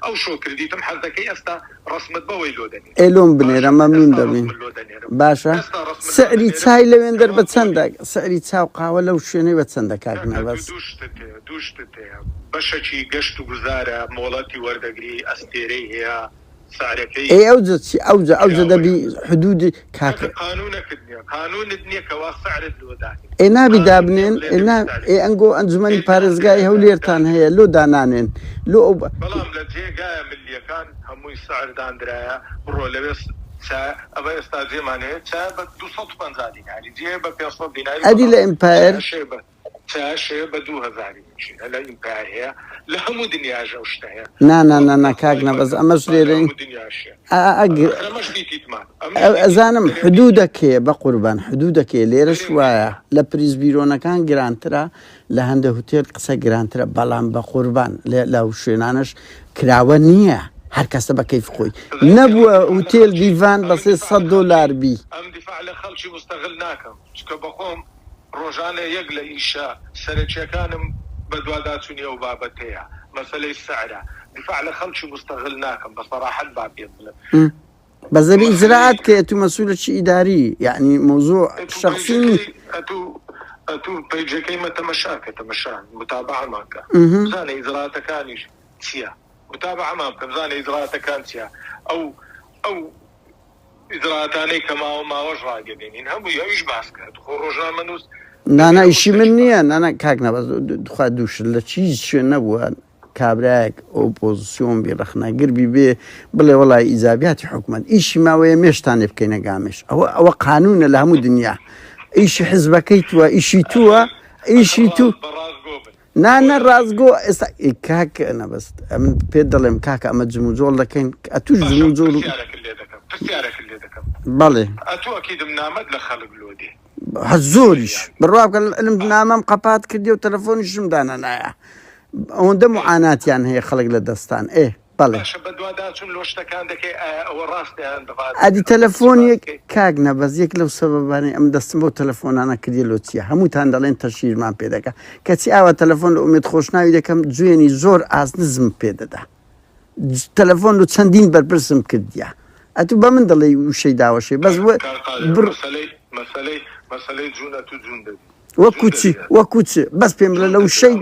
ئەو شۆ کردیتم حەزەکەی ئێستا ڕسمت بەوەی لۆ دەنێ ئێلۆم بنێرە مەمنون دەبین. باشە سەعری چای لەوێن دەربە چەندە؟ سەعری چاو قاوە لەو شوێنەی بە چەندە کاک نەبەس؟ دووشتت هەیە، بەشەکی گەشت و گوزارە، مۆڵەتی وەردەگری، ئەستێرەی هەیە، سعرەکەی ئەوجە چی ئەوجە دەبی حدودی کاکە قانونت نییە کەوا سعرت لۆدانی نابی دابنێن ئەنگۆ ئەنجومەنی پارێزگای هەولێرتان هەیە لۆ دانانێن لۆ بەڵام لە جێگایە ملیەکان هەمووی سعردانرایە بڕۆ لەوێ ئەوە ئێستا جێمان هەیە چا بە 250 دیناری جێ بە 500 دیناری ئەدی لە ئیمپایر چاشەیە بە 2000 لە ئیمپایر هەیە لە هەموو دنیاژە و شتە هەیە. نا کاک نەبەس ئەمەش لێرەین ئەزانم حدودەکێ بە قوربان حدودەکێ لێرەش وایە لە پریزبیرۆنەکان گرانترە لە هەندە هوتێل قسە گرانترە، بەڵام بە قوربان لە شوێنانش کراوە نییە، هەر کەسە بە کەیف خۆی نەبووە هوتێل دیڤان بە $300 بی. ئەم دیفاع لە خەڵکی مستەغل ناکەم چکە بەخۆم ڕۆژانە یەک لە ئیشە سەرچیەکانم بە دوواداچوونی ئەو بابەتەیە مەسەلەی سعرە دیفاع لە خەڵکی مستەغل ناکەم بە سەراحەت با پێت بڵێم. بەزەبی ئیجراعات کە تو مەسوولەکی ئیداری یعنی موضوع شخصی ئەتوو پەیجەکەی مە تەمەشاکە تەمەشان متابعەمانکە بزانە ئیجراعاتەکانیش چییە، متابعەمان بکە بزانە ئیجراعاتەکان چییە، ئەو ئیجراعاتانەی کە ماوەش ڕاگەدێنین هەمووی ئەویش باس کرد خۆ ڕۆژنامە نووس. نانا ئیشی من نییە، نانا کاک نەبەس خوا دووشت لە چیز شوێن نەبووە کابراایەک ئۆپۆزیسیۆن بی ڕەخنەگربی بێ بڵێ وەڵای ئیجابیاتی حکومەت ئیشی ماوەیە مێشتانێ بکەینە گامێش ئەوە قانونە لە هەموو دنیا، ئیشی حزبەکەی تووە ئیشی تووە ئیشی تو نانە ڕازگۆ ئێستا کاک نەبەست من پێت دەڵێم کاکە ئەمە جموجۆڵ دەکەین ئەتوش جموجۆڵ بەڵێ ئەتووەکیدم نامەد لە خەڵک لۆدێ زۆریش بڕواکە علم نامەم قەپات کردی و تەلەفۆنیشم دانا نایە ئەوەندە معاناتیان هەیە خەڵک لە دەستان بەڵێ ئەدی تەلەفۆنیەک کاک نەبەز یەک لەو سەبەبانەی ئەم دەستم بۆ تەلەفۆنانە کردی لۆ چییە هەمووتان دەڵێن تەشیرمان پێ دەکە کەچی ئاوە تەلەفۆن لە ئومێد خۆشناوی دەکەم جوێنی زۆر ئازنزم پێ دەدا تەلەفۆن و چەندین بەرپرسم کردیە ئەتوو بە من دەڵێ وشەی داوەشێ بەس مەسەلەی جوونە تو جوون دەبی وەکوچی بەس پێم لە لەو شەی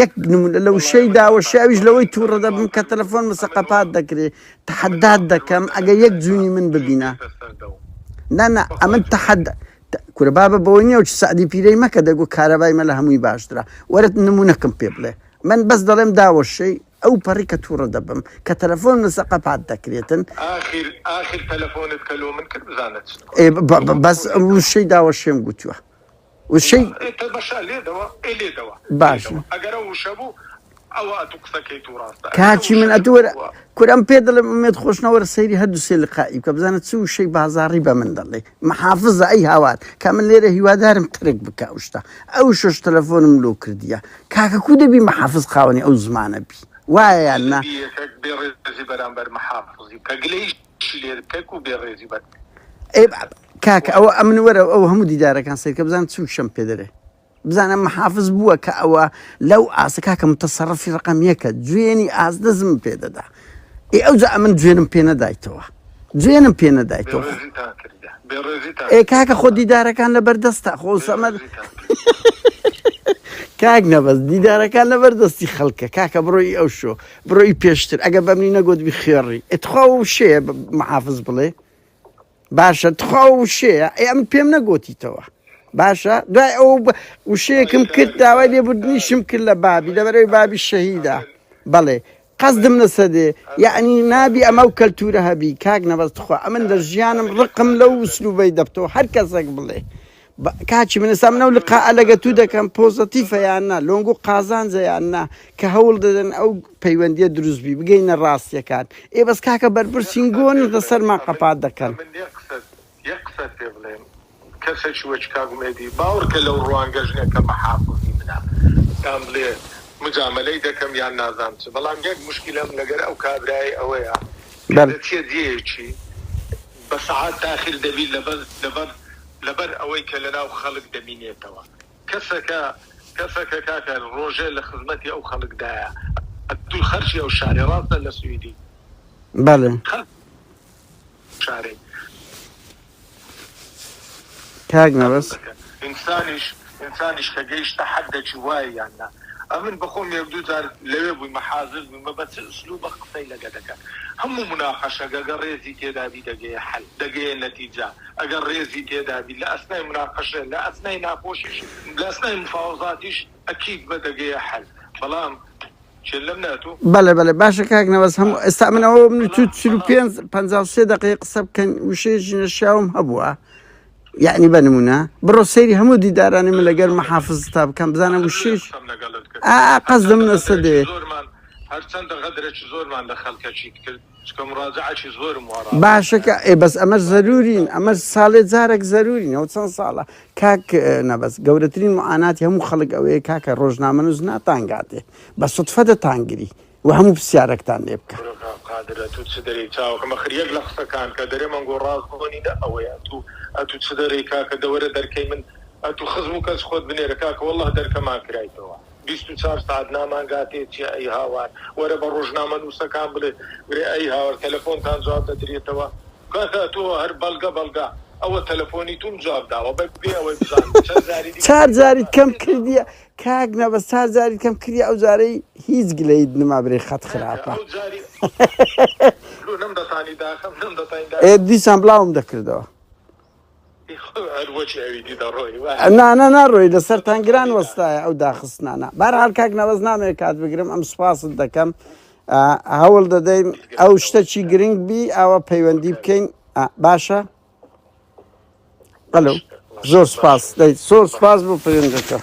یەک نمونە لەو شەی داوەشاویش لەوەی تووڕە دەبم کە تەلەفۆن مسەقەپات دەکرێت تەحەدات دەکەم ئەگە یەک جوونی من ببینە نانا ئەمن تەحەد کورە بابە بەوەی نییە و چ سعدی پیرەی مەکە دەگو کارەبای مە لە هەمووی باشترە وەرە نمونەکەم پێ بڵێ من بەس دەڵێم داوەشەی ئەو پەڕی کە تووڕە دەبم کە تەلەفۆن لەسەر قەپات دەکرێتن آخر تەلەفۆنت کەلۆ من کرد بزانێت بەس وشەی داوە شێم گوتووە وشەی بەشا لێدەوە لێدەوە باش ئەگەرە وشە بوو ئەوە ئەتو قسەکەی تو ڕاستە کاچی من ئەدووەرە کورم پێ دەڵێ مێت خۆشنەوەرە سەیری هەردوو سێ لقائی بکە بزانێت چ وشەی بازاڕی بە من دەڵێ محافظە ئەی هاوار کە من لێرە هیوادارم ترک بکە شتە ئەو شش تەلەفۆنم لۆ کردیە کاکە کو دەبی محافظ خاوەنی ئەو زمانە بی وایە یان نا بێڕێزی بەرامبەر محافظی کە گلەیش لێر بکەک و بێڕێزی بەر کاکە ئەوە ئەمن وەرە ئەو هەموو دیدارەکان سیر کە بزان چ شەم پێ دەرێ بزانم محافظ بووە کە ئەوە لەو ئاسە کاکە متەسەڕەفی ڕقم یەکە دوێنی ئازدەزم پێ دەدا ئەوجا ئەمن دوێنم پێ نەدایتەوە دوێنم پێ نەدایتەوە کاکە خۆ دیدارەکان لە بەردەستە خۆ سەمەد کاک نەبەست دیدارەکان لە بەردەستی خەڵکە کاکە بڕۆی ئەو شۆ بڕۆی پێشتر ئەگە بەمنی نەگوت بی خێڕی ئەتخوا و شەیە محافظ بڵێ باشە تخوا و شەیە ئەم پێم نەگوتیتەوە باشە دوای ئەو وشەیەکم کرد داوای لێبوردنیشم کرد لە بابی لەبەرەوەی بابی شەهیدا بەڵێ قەزدم لەسەدێ یعنی نابی ئەمە و کەلتورە هەبی کاک نەبەستخوا ئەمن لە ژیانم ڕقم لەو وسلوبەی دەبتەوە هەر کەسێک بڵێ کاچی منەسا منە و لقا ئەلەگە تو دەکەم پۆزەتیفە یاننا لۆنگ و قازانجە یاننا کە هەوڵ دەدەن ئەو پەیوەندیە دروستبی بگەینە ڕاستیەکان بەس کاکە بەرپرسین گۆن لەسەرمان قەپات دەکەن کەسێکی وەچ کاگومێدی باوەڕکە لەو ڕوانگەژنێک کە محافظی منە دام بڵێ مجاملەی دەکەم یان نازانم چ بەڵام یەک مشکلەم لەگەر ئەو کابرای ئەوەیە چێ دیەیەکی بە سەعات تاخیر دەبی لەبەر ئەوەی کە لەناو خەڵک دەبینێتەوە کەسەکە کاکە ڕۆژێ لە خزمەتی ئەو خەڵکدایە دوو خەرشی ئەو شارێ ڕاستە لە سویدی بەڵێ شارێ کاک نەبەس ئینسانیش کە گەیشتە حەدێکی وایە یاننا ئەمن بەخۆم یەک دوو جار لەوێ بووی مەحازر بووی مە بە چ ئوسلوبە قسەی لەگە دەکەن هەموو مناقەشە ئەگەر ڕێزی تێدابی دەگەیە حەل دەگەیە نەتیجە ئەگەر ڕێزی تێدابی لە ئەسنای مناقەشە لە ئەسنای ناپۆشیش لە ئەسنای مفاوزاتیش ئەکید بە دەگەیە حەل بەڵام لەم ناتوو بەڵێ بەڵێ باشە کاک نەوەس هەموو ئێستا منەوە من تو 53 دقیقە قسە بکەن وشەیەکی نەشیاوم هەبووە یعنی بنمونە بڕۆ سەیری هەموو دیدارانی من لەگەر محافظ تا بکەم بزانم وشەیەش قەزدم نەسەدێ هەرچەندە غەدرێکی زۆرمان لە خەڵکەچی کرد چکە مڕاجعەکی زۆرم وەڕا باشەکە بەس ئەمە زەرورین ئەمە ساڵێ جارێک زەرورین ئەو چەند ساڵە کاک نەبەس گەورەترین معاناتی هەموو خەڵک ئەوەیە کاکە ڕۆژنامە نووس ناتانگاتێ بە سوتفە دەتانگری و هەموو پرسیارێکتان لێ بکە قادرە تو چ دەری چاوکەمە خریەک لە قسەکان کە دەرێ مەنگۆ ڕاستبوونیدا ئەوەیە ئەتو چ دەری کاکە دەوەرە دەرکەی من ئەتو خزم و کەس خۆت بنێرە کاکە وەڵڵه دەرکەمان کرایتەوە 24 ساعت نامانگاتێت چی ئەی هاوار وەرە بە ڕۆژنامە نووسەکان بڵێ برێ ئەی هاوار تەلەفۆنتان جواب دەدرێتەوە کاکە تۆ هەر بەڵگە ئەوە تەلەفۆنی توم جواب داوە بێ ئەوەی بزان چار جاریت کەم کردیە کاک نەبەس چار جاریت کەم کردی ئەو جارەی هیچ گلەیت نما برێ خەت خراپە دیسان بڵاوم دەکردەوە ناڕۆی لەسەر تانگران وەستایە ئەو داخستانە بەرحاڵ کاک نەوەز نامێت کات بگرم ئەم سوپاست دەکەم هەوڵ دەدەین ئەو شتێکی گرنگ بی ئەوە پەیوەندی بکەین باشە زۆر سپاس بۆ پەیوەندەکە